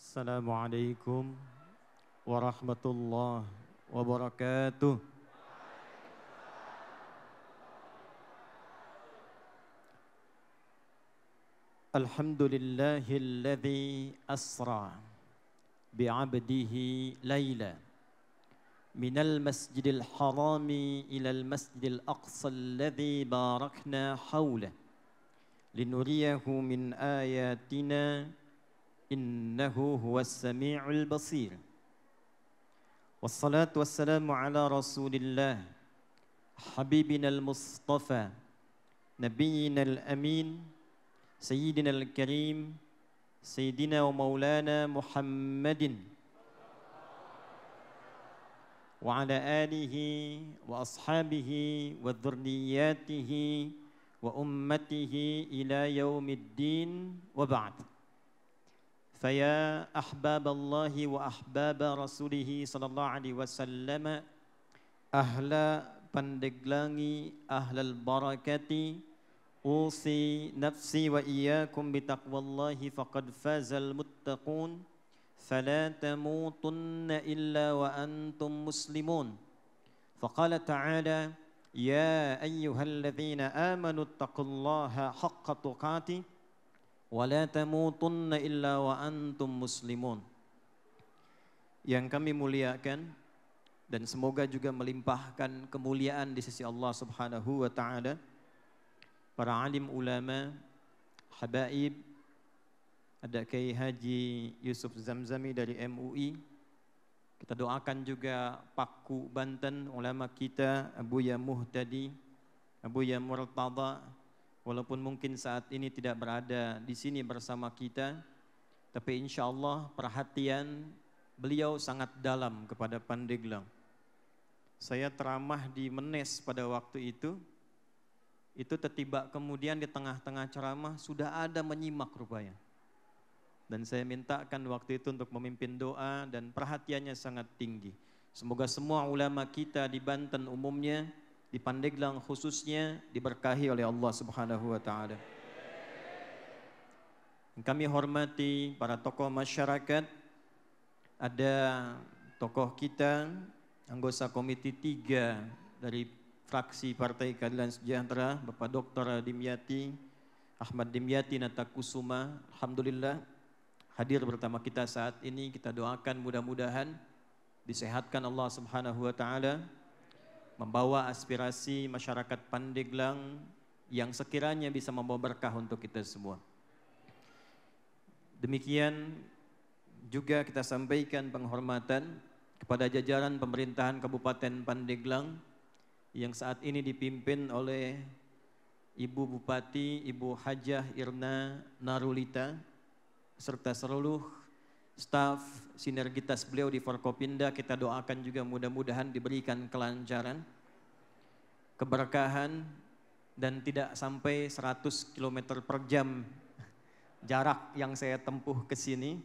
Assalamualaikum warahmatullahi wabarakatuh. Alhamdulillahilladzi asra bi'abdihi layla minal masjidil harami ilal masjidil aqsa alladzi barakna hawla linuriyahu min ayatina innahu huwas sami'ul basir. Wassalatu wassalamu ala rasulillah habibina al-mustafa nabiyina al-amin sayyidina al-karim sayyidina wa maulana Muhammadin wa ala alihi wa ashabihi wa dhurriyyatihi wa ummatihi ila yaumiddin wa ba'd. Faya ahbaballahi wa ahbaba rasulihi sallallahu alaihi wasallam ahla Pandeglangi ahlal barakati usi nafsi wa iyyakum bitaqwallahi faqad fazal muttaqun fala tamutunna illa wa antum muslimun. Faqala ta'ala ya ayyuhalladzina amanu taqullaha haqqa tuqatih wa la tamutunna illa wa antum muslimun. Yang kami muliakan dan semoga juga melimpahkan kemuliaan di sisi Allah Subhanahu wa taala, para alim ulama, habaib, ada Kiai Haji Yusuf Zamzami dari MUI. Kita doakan juga Paku Banten, ulama kita Abuya Muhtadi, Abuya Murtada, walaupun mungkin saat ini tidak berada di sini bersama kita, tapi insya Allah perhatian beliau sangat dalam kepada Pandeglang. Saya teramah di Menes pada waktu itu tiba kemudian di tengah-tengah ceramah sudah ada menyimak rupanya. Dan saya mintakan waktu itu untuk memimpin doa dan perhatiannya sangat tinggi. Semoga semua ulama kita di Banten umumnya, di Pandeglang khususnya diberkahi oleh Allah Subhanahu wa taala. Kami hormati para tokoh masyarakat, ada tokoh kita anggota komite 3 dari fraksi Partai Keadilan Sejahtera, Bapak Dr. Dimyati, Ahmad Dimyati Natakusuma, alhamdulillah hadir bersama kita saat ini. Kita doakan mudah-mudahan disehatkan Allah Subhanahu wa taala, membawa aspirasi masyarakat Pandeglang yang sekiranya bisa membawa berkah untuk kita semua. Demikian juga kita sampaikan penghormatan kepada jajaran pemerintahan Kabupaten Pandeglang yang saat ini dipimpin oleh Ibu Bupati, Ibu Hajah Irna Narulita, serta seluruh staf sinergitas beliau di Forkopimda. Kita doakan juga mudah-mudahan diberikan kelancaran, keberkahan, dan tidak sampai 100 km per jam jarak yang saya tempuh ke sini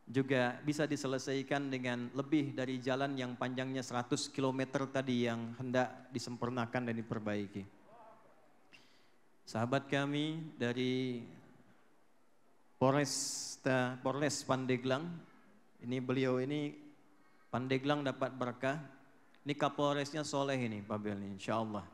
juga bisa diselesaikan dengan lebih dari jalan yang panjangnya 100 km tadi yang hendak disempurnakan dan diperbaiki. Sahabat kami dari Polres Pandeglang, ini beliau ini Pandeglang dapat berkah. Ini Kapolresnya soleh ini Pak Bel, insya Allah.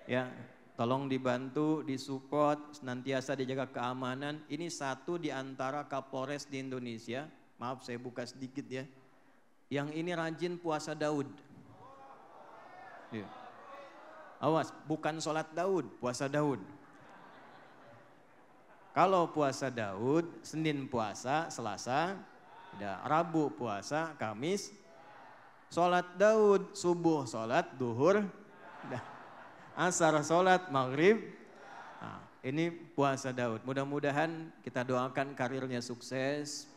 Ya, tolong dibantu, disupport, senantiasa dijaga keamanan. Ini satu di antara Kapolres di Indonesia, maaf saya buka sedikit ya, yang ini rajin puasa Daud. Ya. Awas, bukan sholat Daud, puasa Daud. Kalau puasa Daud, Senin puasa, Selasa, ya, Rabu puasa, Kamis, sholat Daud, subuh sholat, duhur, asar sholat, maghrib. Nah, ini puasa Daud. Mudah-mudahan kita doakan karirnya sukses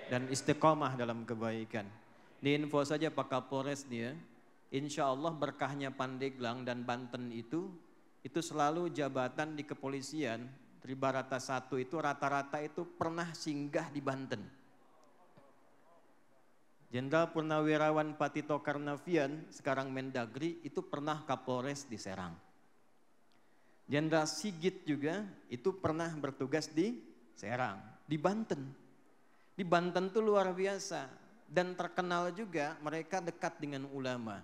dan istiqomah dalam kebaikan. Ini info saja Pak Kapolres nih ya. Insya Allah berkahnya Pandeglang dan Banten itu selalu jabatan di kepolisian. Tribarata 1 itu rata-rata itu pernah singgah di Banten. Jenderal Purnawirawan Patito Karnavian, sekarang Mendagri, itu pernah Kapolres di Serang. Jenderal Sigit juga itu pernah bertugas di Serang, di Banten. Di Banten tuh luar biasa. Dan terkenal juga mereka dekat dengan ulama.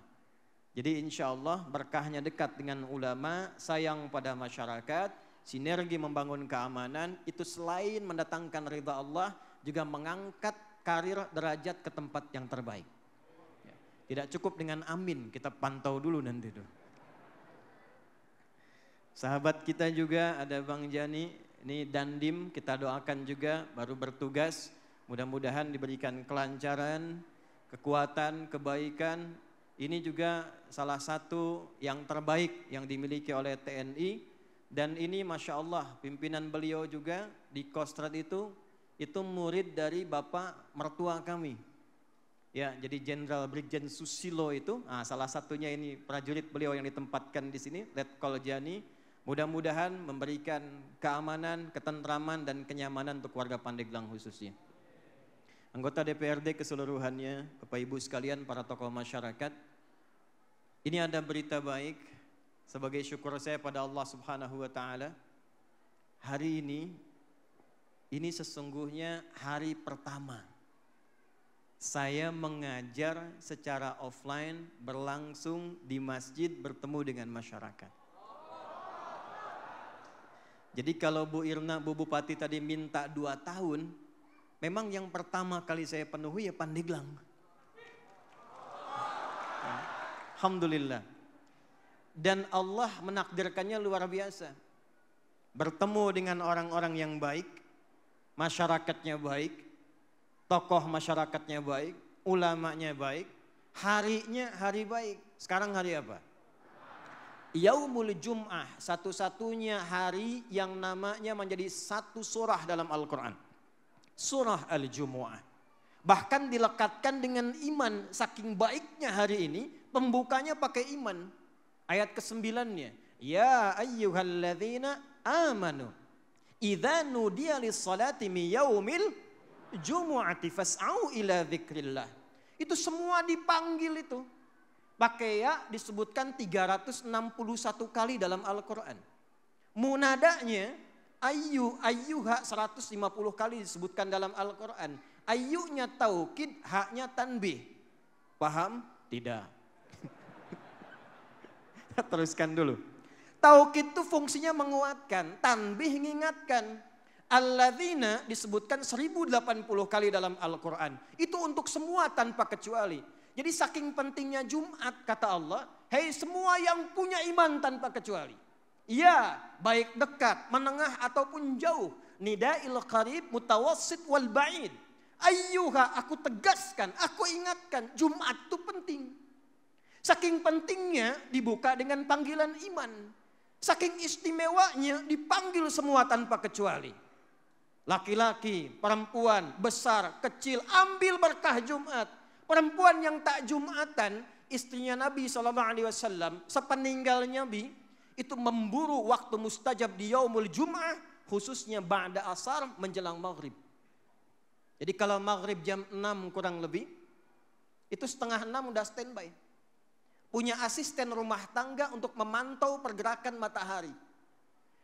Jadi insya Allah berkahnya dekat dengan ulama, sayang pada masyarakat, sinergi membangun keamanan, itu selain mendatangkan ridha Allah, juga mengangkat karir derajat ke tempat yang terbaik. Tidak cukup dengan amin, kita pantau dulu nanti tuh. Sahabat kita juga ada Bang Jani, ini Dandim, kita doakan juga baru bertugas. Mudah-mudahan diberikan kelancaran, kekuatan, kebaikan. Ini juga salah satu yang terbaik yang dimiliki oleh TNI. Dan ini Masya Allah pimpinan beliau juga di Kostrad itu murid dari bapak mertua kami. Ya, jadi Jenderal Brigjen Susilo itu, salah satunya ini prajurit beliau yang ditempatkan di sini, Letkol Jani. Mudah-mudahan memberikan keamanan, ketentraman dan kenyamanan untuk warga Pandeglang khususnya. Anggota DPRD keseluruhannya, Bapak Ibu sekalian, para tokoh masyarakat. Ini ada berita baik sebagai syukur saya pada Allah Subhanahu wa taala. Hari ini sesungguhnya hari pertama saya mengajar secara offline berlangsung di masjid bertemu dengan masyarakat. Jadi kalau Bu Irna, Bu Bupati tadi minta 2 tahun, memang yang pertama kali saya penuhi ya Pandeglang. Alhamdulillah. Dan Allah menakdirkannya luar biasa. Bertemu dengan orang-orang yang baik, masyarakatnya baik, tokoh masyarakatnya baik, ulamanya baik, harinya hari baik. Sekarang hari apa? Yaumul Jum'ah, satu-satunya hari yang namanya menjadi satu surah dalam Al-Quran. Surah Al-Jumu'ah. Bahkan dilekatkan dengan iman, saking baiknya hari ini, pembukanya pakai iman. Ayat ke-9-nya, ya ayyuhalladzina amanu, idza nudiya lis-salati min yaumil jumu'ati fas'au ila dzikrillah. Itu semua dipanggil itu. Pakai ya disebutkan 361 kali dalam Al-Quran. Munadanya ayyuha 150 kali disebutkan dalam Al-Quran. Ayyunya taukid, haknya tanbih. Paham? Tidak. Teruskan dulu. Taukid itu fungsinya menguatkan, tanbih mengingatkan. Alladzina disebutkan 1080 kali dalam Al-Quran. Itu untuk semua tanpa kecuali. Jadi saking pentingnya Jumat kata Allah, hei semua yang punya iman tanpa kecuali. Ya, baik dekat, menengah ataupun jauh. Nida'il qarib, mutawassit wal ba'id. Ayyuha, aku tegaskan, aku ingatkan, Jumat itu penting. Saking pentingnya dibuka dengan panggilan iman. Saking istimewanya dipanggil semua tanpa kecuali. Laki-laki, perempuan, besar, kecil, ambil berkah Jumat. Perempuan yang tak Jumatan, istrinya Nabi SAW, sepeninggal Nabi, itu memburu waktu mustajab di yaumul Jum'ah, khususnya ba'da asar menjelang maghrib. Jadi kalau maghrib jam 6 kurang lebih, itu setengah 6 udah standby. Punya asisten rumah tangga untuk memantau pergerakan matahari.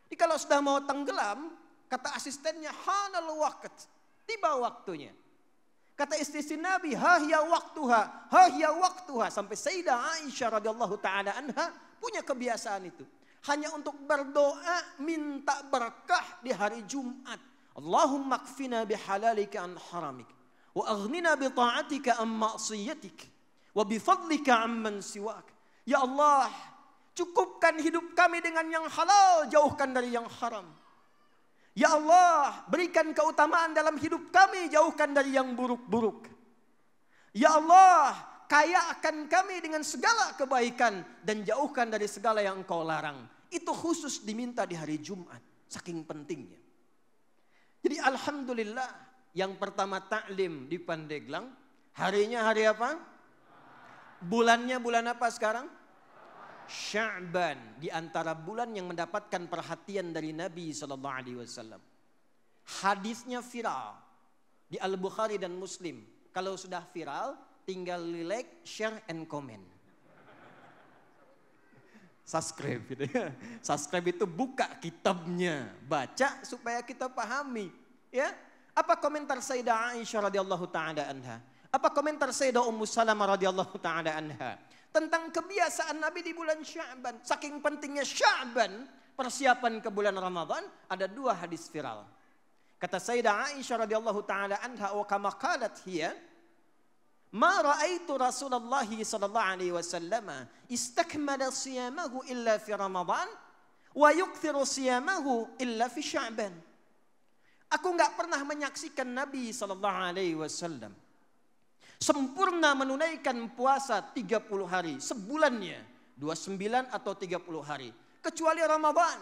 Jadi kalau sudah mau tenggelam, kata asistennya, hanal waqt, tiba waktunya. Kata istri Nabi, hahya waktuha. Sampai Sayyidah Aisyah radhiyallahu ta'ala anha punya kebiasaan itu. Hanya untuk berdoa minta berkah di hari Jumat. Allahumma kfina bihalalika an haramik. Wa aghnina bi ta'atika an ma'siyatik. Wa bifadlika amman siwak. Ya Allah, cukupkan hidup kami dengan yang halal, jauhkan dari yang haram. Ya Allah, berikan keutamaan dalam hidup kami, jauhkan dari yang buruk-buruk. Ya Allah, kayakan kami dengan segala kebaikan dan jauhkan dari segala yang Engkau larang. Itu khusus diminta di hari Jumat, saking pentingnya. Jadi alhamdulillah, yang pertama taklim di Pandeglang, harinya hari apa? Bulannya bulan apa sekarang? Sya'ban, di antara bulan yang mendapatkan perhatian dari Nabi SAW. Hadisnya viral di Al-Bukhari dan Muslim. Kalau sudah viral, tinggal like, share, and comment. Subscribe gitu ya. Subscribe itu buka kitabnya, baca supaya kita pahami. Ya, Apa komentar Sayyidah Aisyah radhiyallahu taala anha? Apa komentar Sayyidah Ummu Salamah radhiyallahu taala anha tentang kebiasaan Nabi di bulan Sya'ban? Saking pentingnya Sya'ban, persiapan ke bulan Ramadan, ada 2 hadis viral. Kata Sayyidah Aisyah radhiyallahu taala anha, wa kama qalat hiya, ma ra'aitu Rasulullah sallallahu alaihi wasallam istakmala siyamahu illa fi Ramadan wa yukthiru siyamahu illa fi Sya'ban. Aku enggak pernah menyaksikan Nabi sallallahu alaihi wasallam sempurna menunaikan puasa 30 hari sebulannya, 29 atau 30 hari, kecuali Ramadan.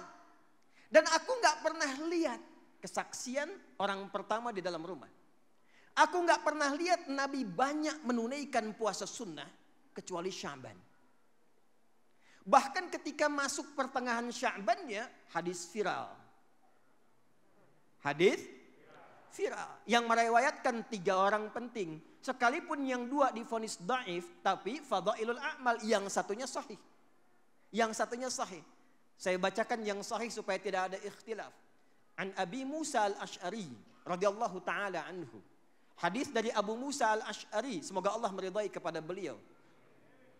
Dan aku enggak pernah lihat kesaksian orang pertama di dalam rumah. Aku enggak pernah lihat Nabi banyak menunaikan puasa sunnah kecuali Sya'ban. Bahkan ketika masuk pertengahan Sya'bannya, hadis viral. Hadis viral yang meriwayatkan 3 orang penting. Sekalipun yang 2 divonis dhaif, tapi fadhailul a'mal, yang satunya sahih. Yang satunya sahih. Saya bacakan yang sahih supaya tidak ada ikhtilaf. An Abi Musa al-Ash'ari radhiyallahu taala anhu. Hadis dari Abu Musa al-Ash'ari, semoga Allah meridai kepada beliau.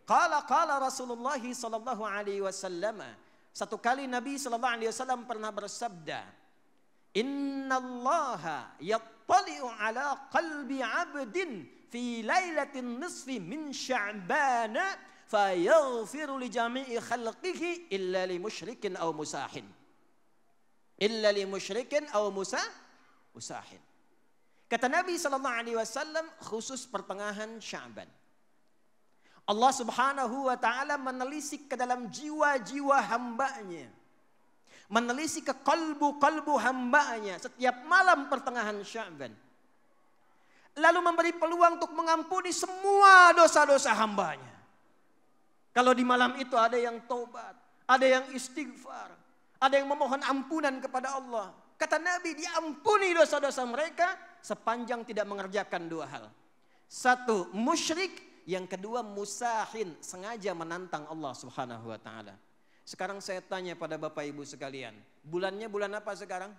Qala Rasulullah sallallahu alaihi wasallam. Satu kali Nabi sallallahu alaihi wasallam pernah bersabda, "Innallaha yattali'u ala qalbi 'abdin fi lailatin nisfi min Sya'ban fayaghfiru li jami'i khalqihi illa li musyrikin aw musahin." Illa li musyrikin aw musahin. Kata Nabi sallallahu alaihi wasallam, khusus pertengahan Sya'ban, Allah Subhanahu wa taala menelisik ke dalam jiwa-jiwa hambanya. Menelisik ke kalbu-kalbu hambanya setiap malam pertengahan Sya'ban. Lalu memberi peluang untuk mengampuni semua dosa-dosa hambanya. Kalau di malam itu ada yang taubat, ada yang istighfar, ada yang memohon ampunan kepada Allah. Kata Nabi, diampuni dosa-dosa mereka sepanjang tidak mengerjakan 2 hal. 1, musyrik. Yang kedua, musahin, sengaja menantang Allah Subhanahu wa taala. Sekarang saya tanya pada Bapak Ibu sekalian, bulannya bulan apa sekarang?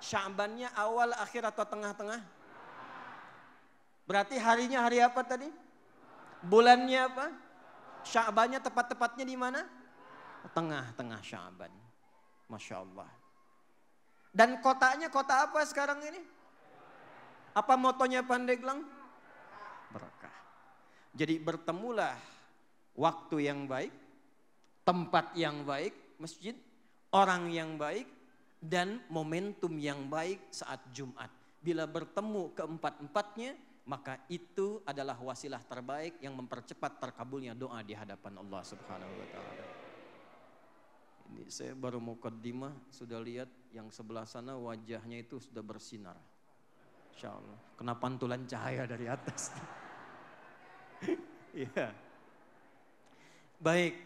Sya'bannya awal, akhir atau tengah-tengah? Berarti harinya hari apa tadi? Bulannya apa? Sya'bannya tepat-tepatnya di mana? Tengah-tengah Sya'ban. Masya Allah. Dan kotanya kota apa sekarang ini? Apa motonya Pandeglang? Berkah. Jadi bertemulah waktu yang baik, tempat yang baik, masjid, orang yang baik, dan momentum yang baik saat Jumat. Bila bertemu keempat-empatnya, maka itu adalah wasilah terbaik yang mempercepat terkabulnya doa di hadapan Allah Subhanahu wa taala. Ini saya baru muqaddimah, sudah lihat yang sebelah sana wajahnya itu sudah bersinar. Insyaallah, kena pantulan cahaya dari atas. Iya. Baik,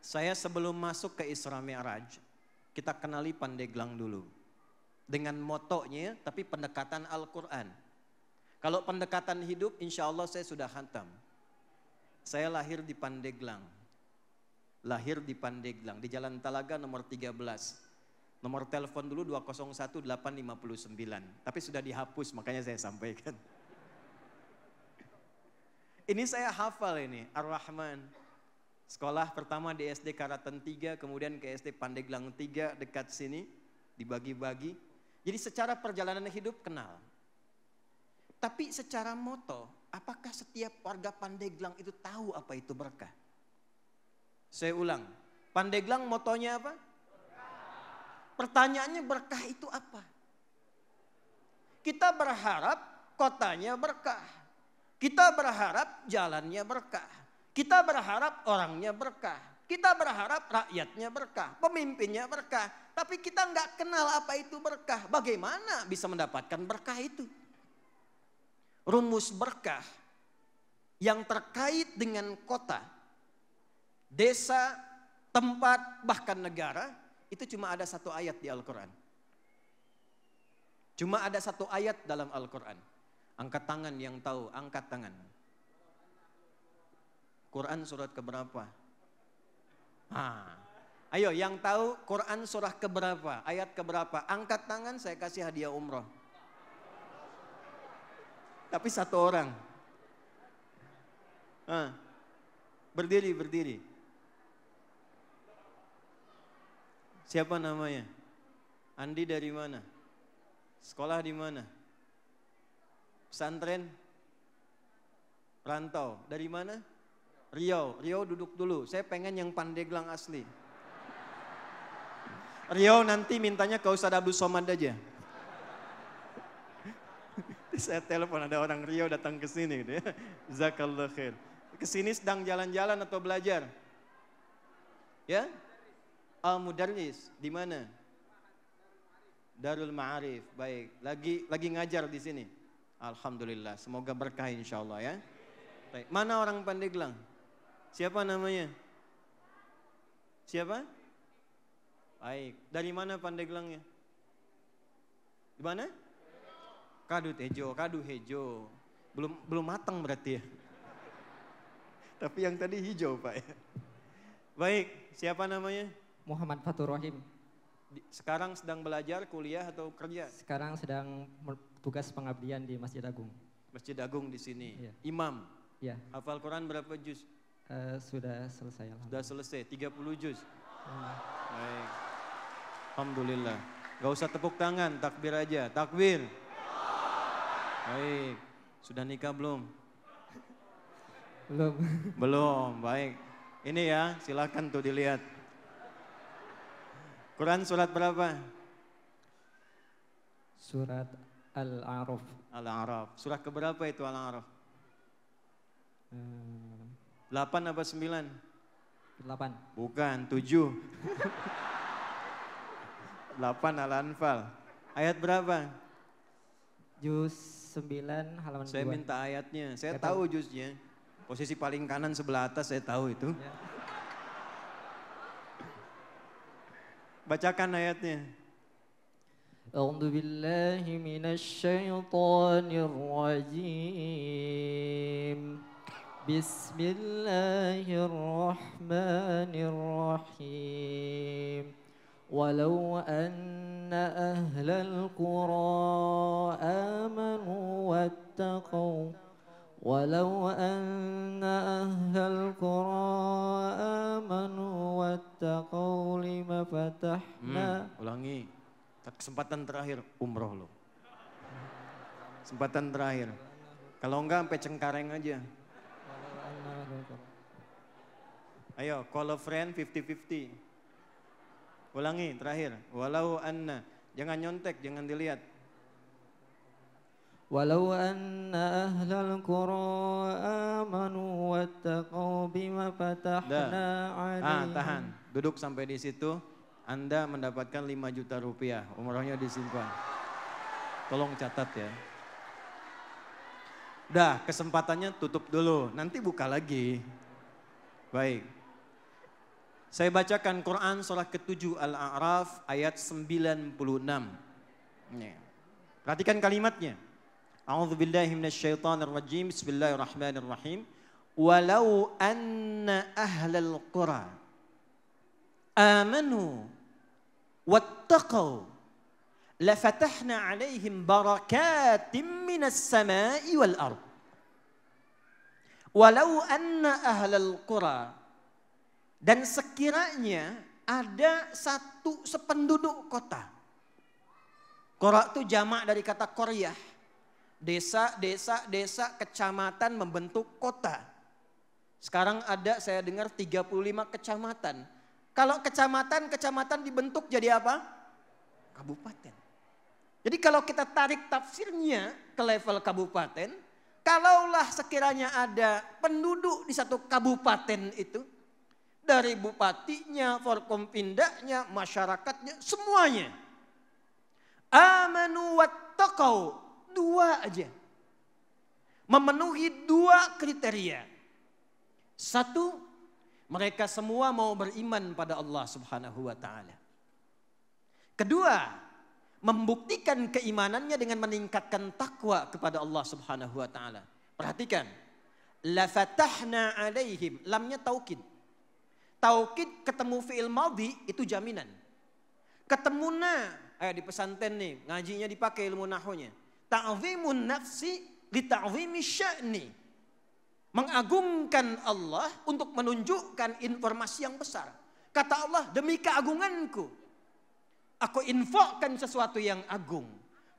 saya sebelum masuk ke Isra Mi'raj, kita kenali Pandeglang dulu. Dengan motonya, tapi pendekatan Al-Quran. Kalau pendekatan hidup, insya Allah saya sudah khatam. Saya lahir di Pandeglang. Lahir di Pandeglang, di Jalan Talaga nomor 13. Nomor telepon dulu 201-859. Tapi sudah dihapus, makanya saya sampaikan. Ini saya hafal ini, Ar-Rahman. Sekolah pertama di SD Karatan 3, kemudian ke SD Pandeglang 3 dekat sini, dibagi-bagi. Jadi secara perjalanan hidup kenal. Tapi secara moto, apakah setiap warga Pandeglang itu tahu apa itu berkah? Saya ulang, Pandeglang motonya apa? Pertanyaannya berkah itu apa? Kita berharap kotanya berkah. Kita berharap jalannya berkah. Kita berharap orangnya berkah. Kita berharap rakyatnya berkah, pemimpinnya berkah. Tapi kita nggak kenal apa itu berkah. Bagaimana bisa mendapatkan berkah itu? Rumus berkah yang terkait dengan kota, desa, tempat, bahkan negara, itu cuma ada 1 ayat di Al-Quran. Cuma ada 1 ayat dalam Al-Quran. Angkat tangan yang tahu, angkat tangan. Quran surat keberapa? Ayo yang tahu Quran surah keberapa, ayat keberapa? Angkat tangan, saya kasih hadiah umroh. Tapi satu orang. Berdiri, berdiri. Siapa namanya? Andi dari mana? Sekolah di mana? Pesantren? Rantau. Dari mana? Riau. Riau duduk dulu. Saya pengen yang Pandeglang asli. Riau nanti mintanya ke Ustaz Abdul Somad aja. Saya telepon ada orang Riau datang ke sini gitu ya. Jazakallah khair. Kesini sedang jalan-jalan atau belajar? Ya? Mudarris. Di mana? Darul Ma'arif. Baik. Lagi ngajar di sini. Alhamdulillah. Semoga berkah insyaallah ya. Baik. Mana orang Pandeglang? Siapa namanya? Siapa? Baik. Dari mana Pandeglangnya? Di mana? Kadu Hejo. Belum matang berarti ya. Tapi yang tadi hijau Pak ya. Baik, siapa namanya? Muhammad Fatur Rahim. Sekarang sedang belajar, kuliah atau kerja? Sekarang sedang tugas pengabdian di Masjid Agung. Masjid Agung di sini. Iya. Imam. Iya. Hafal Quran berapa juz? Sudah selesai. Sudah selesai, 30 juz. Baik. Alhamdulillah. Gak usah tepuk tangan, takbir aja. Takbir. Baik. Sudah nikah belum? Belum. Belum, baik. Ini ya, silakan tuh dilihat. Quran surat berapa? Surat Al-A'raf. Al-A'raf. Surat keberapa itu Al-A'raf? 8 apa 9? 8. Bukan, 7. 8 Al-Anfal. Ayat berapa? Juz 9 halaman 2. Saya minta ayatnya, saya tahu juznya. Posisi paling kanan sebelah atas saya tahu itu. Ya. Bacakan ayatnya. A'udzu billahi minasy syaithanir rajim. Bismillahirrahmanirrahim. Walau anna ahlal qura amanu wattaqau ولو أن أهل القرى آمنوا واتقوا لما فتحنا. Ulangi. Kesempatan terakhir umroh lo. Kesempatan terakhir. Kalau enggak sampai Cengkareng aja. Ayo, call a friend 50-50. Ulangi terakhir. Walau anna. Jangan nyontek, jangan dilihat. Walau anna ahlal qura amanu wattaqau bima fatahna alaihim. Tahan. Duduk sampai di situ. Anda mendapatkan 5 juta rupiah. Umrohnya disimpan. Tolong catat ya. Udah, kesempatannya tutup dulu. Nanti buka lagi. Baik. Saya bacakan Quran surah ke-7 Al-A'raf ayat 96. Perhatikan kalimatnya. A'udzu billahi minasyaitonir rajim. Bismillahirrahmanirrahim. Walau anna ahlal qura amanu wattaqau lafatahna 'alaihim barakatim minas sama'i wal ard. Walau anna ahlal qura, dan sekiranya ada satu sependuduk kota. Qura itu jamak dari kata qaryah. Desa, kecamatan membentuk kota. Sekarang ada saya dengar 35 kecamatan. Kalau kecamatan dibentuk jadi apa? Kabupaten. Jadi kalau kita tarik tafsirnya ke level kabupaten, kalaulah sekiranya ada penduduk di satu kabupaten itu, dari bupatinya, forkompindanya, masyarakatnya, semuanya. Amanu wattaqau. 2 aja. Memenuhi 2 kriteria. 1, mereka semua mau beriman pada Allah Subhanahu wa taala. 2, membuktikan keimanannya dengan meningkatkan takwa kepada Allah Subhanahu wa taala. Perhatikan. La fatahna alaihim, lamnya taukid. Taukid ketemu fi'il madhi itu jaminan. Ketemuna, di pesantren nih, ngajinya dipakai ilmu nahwunya. Ta'zimun nafsi li ta'zimi sya'ni. Mengagungkan Allah untuk menunjukkan informasi yang besar. Kata Allah, demi keagunganku, aku infokkan sesuatu yang agung.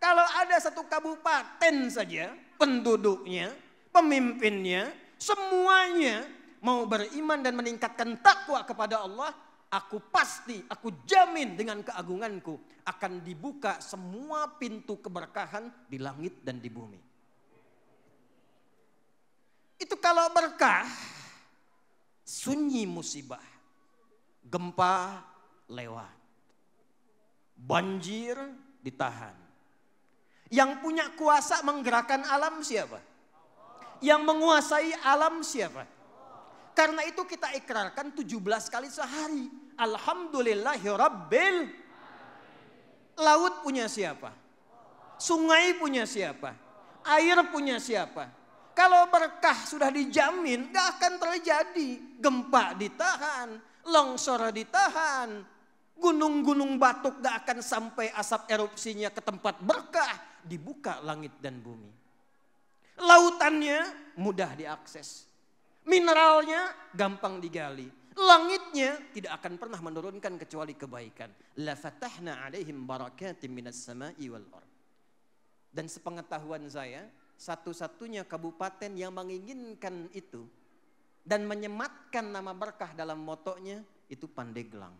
Kalau ada satu kabupaten saja, penduduknya, pemimpinnya, semuanya mau beriman dan meningkatkan takwa kepada Allah, aku jamin dengan keagunganku akan dibuka semua pintu keberkahan di langit dan di bumi. Itu kalau berkah, sunyi musibah, gempa lewat, banjir ditahan. Yang punya kuasa menggerakkan alam siapa? Yang menguasai alam siapa? Karena itu kita ikrarkan 17 kali sehari. Alhamdulillahirabbil. Laut punya siapa? Sungai punya siapa? Air punya siapa? Kalau berkah sudah dijamin, gak akan terjadi. Gempa ditahan, longsor ditahan, gunung-gunung batuk gak akan sampai asap erupsinya ke tempat berkah. Dibuka langit dan bumi. Lautannya mudah diakses. Mineralnya gampang digali. Langitnya tidak akan pernah menurunkan kecuali kebaikan. La fatahna alaihim barakatim minas sama'i wal ardh. Dan sepengetahuan saya, satu-satunya kabupaten yang menginginkan itu dan menyematkan nama berkah dalam motonya itu Pandeglang.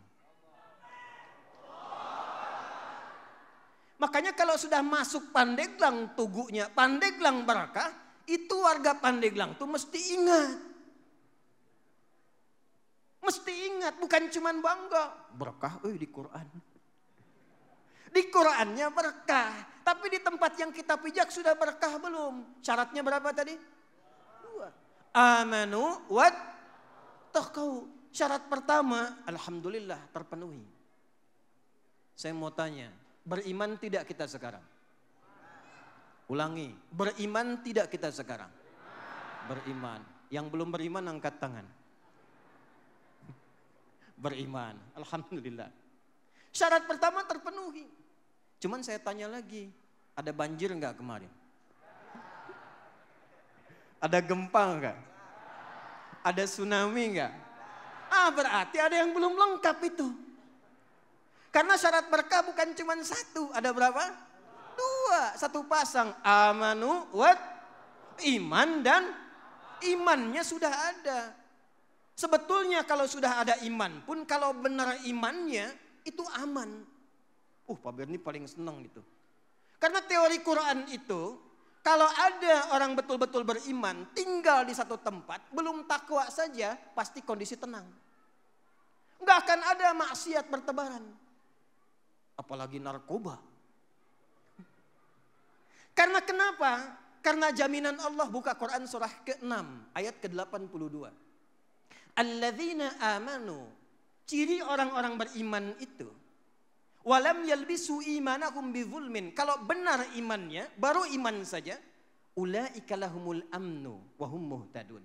Makanya kalau sudah masuk Pandeglang tugunya, Pandeglang berkah, itu warga Pandeglang tuh mesti ingat. Mesti ingat, bukan cuman bangga. Berkah di Quran. Di Qurannya berkah. Tapi di tempat yang kita pijak sudah berkah belum? Syaratnya berapa tadi? 2. Amanu wat taqau. Syarat pertama, alhamdulillah terpenuhi. Saya mau tanya, beriman tidak kita sekarang? Ulangi, beriman tidak kita sekarang? Beriman. Yang belum beriman angkat tangan. Beriman, alhamdulillah. Syarat pertama terpenuhi. Cuman saya tanya lagi, ada banjir enggak kemarin? Ada gempa enggak? Ada tsunami enggak? Berarti ada yang belum lengkap itu. Karena syarat berkah bukan cuma 1, ada berapa? 2, 1 pasang. Amanu wat iman, dan imannya sudah ada. Sebetulnya kalau sudah ada iman pun, kalau benar imannya itu aman. Pak Berni paling senang gitu. Karena teori Quran itu, kalau ada orang betul-betul beriman, tinggal di satu tempat, belum takwa saja, pasti kondisi tenang. Nggak akan ada maksiat bertebaran. Apalagi narkoba. Karena kenapa? Karena jaminan Allah, buka Quran surah ke-6, ayat ke-82. Alladzina amanu, ciri orang-orang beriman itu, walam yalbisu imanahum bizulmin, kalau benar imannya, baru iman saja, ulaika lahumul amnu wa hum muhtadun.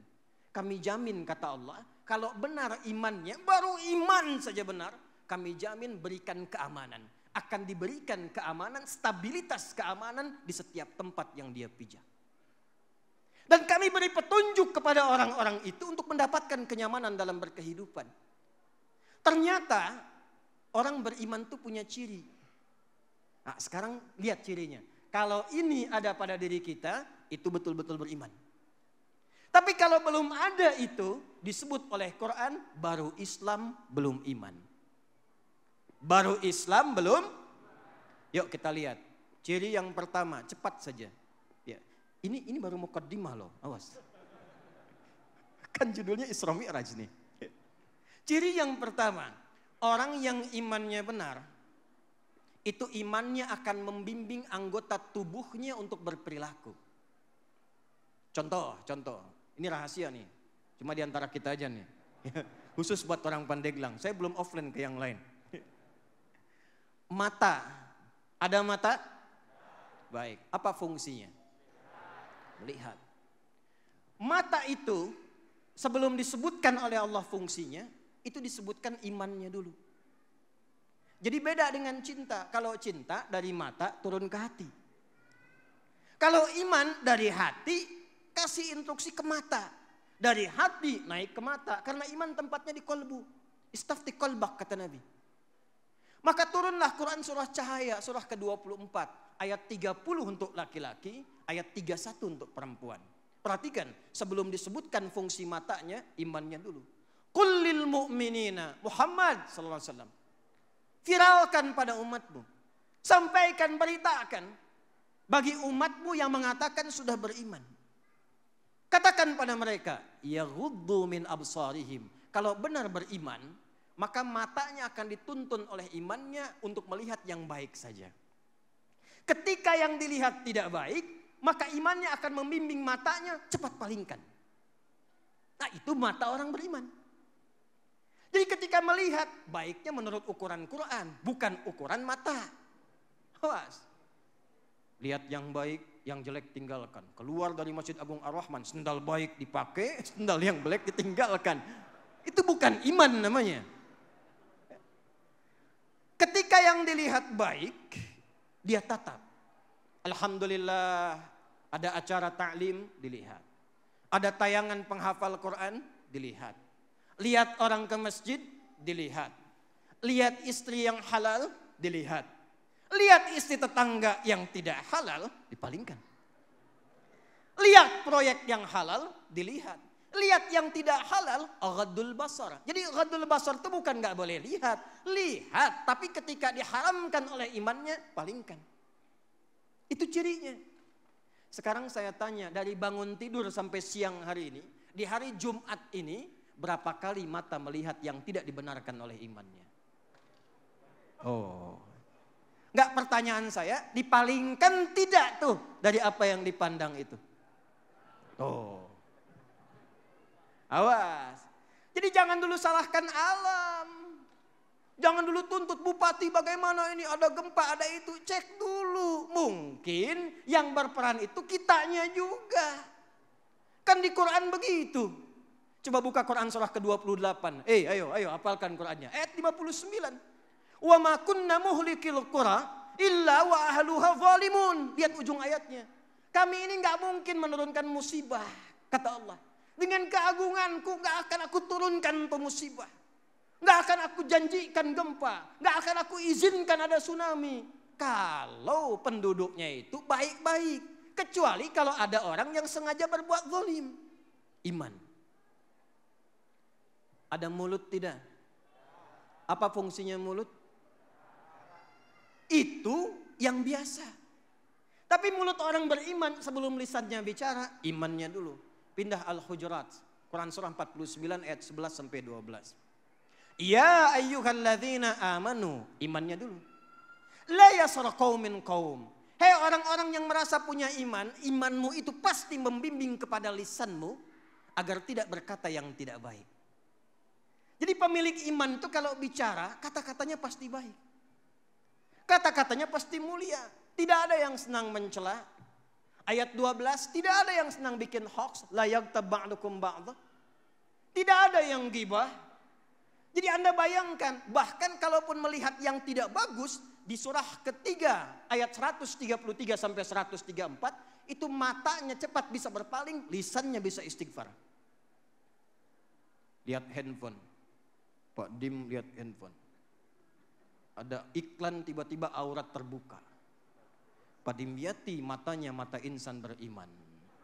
Kami jamin, kata Allah, kalau benar imannya, baru iman saja benar, kami jamin berikan keamanan. Akan diberikan keamanan, stabilitas keamanan di setiap tempat yang dia pijak. Dan kami beri petunjuk kepada orang-orang itu untuk mendapatkan kenyamanan dalam berkehidupan. Ternyata orang beriman itu punya ciri. Nah, sekarang lihat cirinya. Kalau ini ada pada diri kita, itu betul-betul beriman. Tapi kalau belum ada itu, disebut oleh Quran, baru Islam belum iman. Baru Islam belum. Yuk kita lihat. Ciri yang pertama, cepat saja. Ya, ini baru mukaddimah loh, awas. Kan judulnya Isra Mi'raj nih. Ciri yang pertama, orang yang imannya benar, itu imannya akan membimbing anggota tubuhnya untuk berperilaku. Contoh, ini rahasia nih, cuma di antara kita aja nih. Khusus buat orang Pandeglang, saya belum offline ke yang lain. Mata, ada mata? Baik, apa fungsinya? Melihat. Mata itu sebelum disebutkan oleh Allah fungsinya, itu disebutkan imannya dulu. Jadi beda dengan cinta. Kalau cinta dari mata turun ke hati. Kalau iman dari hati, kasih instruksi ke mata. Dari hati naik ke mata. Karena iman tempatnya di kolbu. Istafti kolbak kata Nabi. Maka turunlah Quran surah Cahaya, surah ke-24. Ayat 30 untuk laki-laki, ayat 31 untuk perempuan. Perhatikan, sebelum disebutkan fungsi matanya, imannya dulu. Qul lil mu'minina, Muhammad sallallahu alaihi wasallam. Viralkan pada umatmu. Sampaikan, beritakan bagi umatmu yang mengatakan sudah beriman. Katakan pada mereka, yaghuddu min absarihim. Kalau benar beriman, maka matanya akan dituntun oleh imannya untuk melihat yang baik saja. Ketika yang dilihat tidak baik, maka imannya akan membimbing matanya, cepat palingkan. Nah, itu mata orang beriman. Jadi ketika melihat, baiknya menurut ukuran Quran, bukan ukuran mata. Awas. Lihat yang baik, yang jelek tinggalkan. Keluar dari Masjid Agung Ar-Rahman, sendal baik dipakai, sendal yang jelek ditinggalkan. Itu bukan iman namanya. Ketika yang dilihat baik, dia tatap. Alhamdulillah, ada acara ta'lim, dilihat. Ada tayangan penghafal Quran, dilihat. Lihat orang ke masjid, dilihat. Lihat istri yang halal, dilihat. Lihat istri tetangga yang tidak halal, dipalingkan. Lihat proyek yang halal, dilihat. Lihat yang tidak halal, ghaddul basar. Jadi ghaddul basar itu bukan gak boleh lihat. Lihat, tapi ketika diharamkan oleh imannya, palingkan. Itu cirinya. Sekarang saya tanya, dari bangun tidur sampai siang hari ini, di hari Jumat ini, berapa kali mata melihat yang tidak dibenarkan oleh imannya? Oh. Enggak, pertanyaan saya, dipalingkan tidak tuh dari apa yang dipandang itu? Oh. Awas. Jadi jangan dulu salahkan alam. Jangan dulu tuntut bupati bagaimana ini ada gempa, ada itu. Cek dulu. Mungkin yang berperan itu kitanya juga. Kan di Quran begitu. Coba buka Quran surah ke-28. Ayo hafalkan Qurannya. Ayat 59. Wa ma kunna muhlikil qura illa wa ahluha zalimun. Lihat ujung ayatnya. Kami ini enggak mungkin menurunkan musibah, kata Allah. Dengan keagunganku enggak akan aku turunkan musibah. Enggak akan aku janjikan gempa, enggak akan aku izinkan ada tsunami. Kalau penduduknya itu baik-baik. Kecuali kalau ada orang yang sengaja berbuat zalim. Iman. Ada mulut tidak? Apa fungsinya mulut? Itu yang biasa. Tapi mulut orang beriman sebelum lisannya bicara, imannya dulu. Pindah Al-Hujurat, Quran surah 49 ayat 11 sampai 12. Ya ayyuhalladzina amanu, imannya dulu. La yasra qaumin qaum. Hei orang-orang yang merasa punya iman, imanmu itu pasti membimbing kepada lisanmu agar tidak berkata yang tidak baik. Jadi pemilik iman itu kalau bicara, kata-katanya pasti baik. Kata-katanya pasti mulia. Tidak ada yang senang mencela. Ayat 12, tidak ada yang senang bikin hoax. La yaghtab ba'dukum ba'dha. Tidak ada yang ghibah. Jadi Anda bayangkan, bahkan kalaupun melihat yang tidak bagus, di surah ketiga, ayat 133 sampai 134, itu matanya cepat bisa berpaling, lisannya bisa istighfar. Lihat handphone. Pak Dim lihat handphone. Ada iklan tiba-tiba aurat terbuka. Pak Dim Yati matanya mata insan beriman.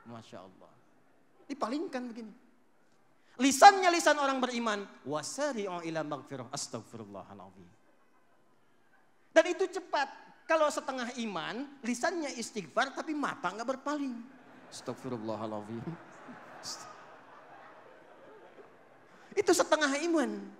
Masya Allah. Dipalingkan begini. Lisannya lisan orang beriman. Wasari'u ila maghfirah. Astagfirullahaladzim. Dan itu cepat. Kalau setengah iman, lisannya istighfar tapi mata nggak berpaling. Astagfirullahaladzim. Itu setengah iman.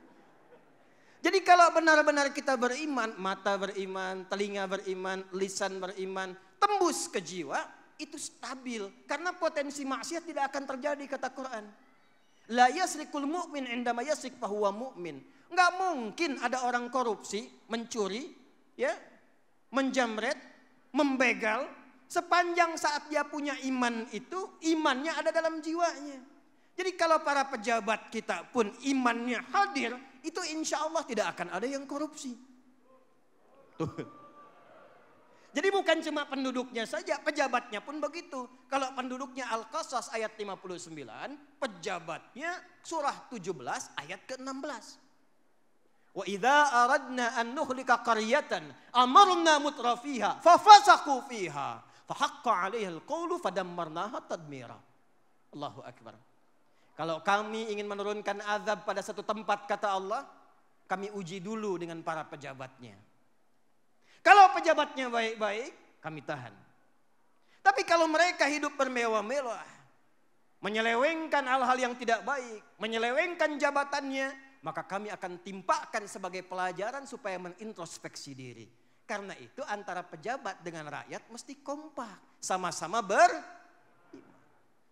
Jadi kalau benar-benar kita beriman, mata beriman, telinga beriman, lisan beriman, tembus ke jiwa, itu stabil. Karena potensi maksiat tidak akan terjadi kata Quran. La yasrikul mu'min indama yasrik fahuwa mu'min. Enggak mungkin ada orang korupsi, mencuri, ya, menjamret, membegal, sepanjang saat dia punya iman itu, imannya ada dalam jiwanya. Jadi kalau para pejabat kita pun imannya hadir, itu insya Allah tidak akan ada yang korupsi. Tuh. Jadi bukan cuma penduduknya saja, pejabatnya pun begitu. Kalau penduduknya Al-Qasas ayat 59, pejabatnya surah 17 ayat ke-16. Wa idza aradna an nuhlika qaryatan amarna mutrafiha fafasaqu fiha fahaqqa 'alaiha al-qawlu fadammarnaha tadmira. Allahu akbar. Kalau kami ingin menurunkan azab pada satu tempat, kata Allah, kami uji dulu dengan para pejabatnya. Kalau pejabatnya baik-baik, kami tahan. Tapi kalau mereka hidup bermewah-mewah, menyelewengkan hal-hal yang tidak baik, menyelewengkan jabatannya, maka kami akan timpakan sebagai pelajaran supaya menintrospeksi diri. Karena itu antara pejabat dengan rakyat mesti kompak. Sama-sama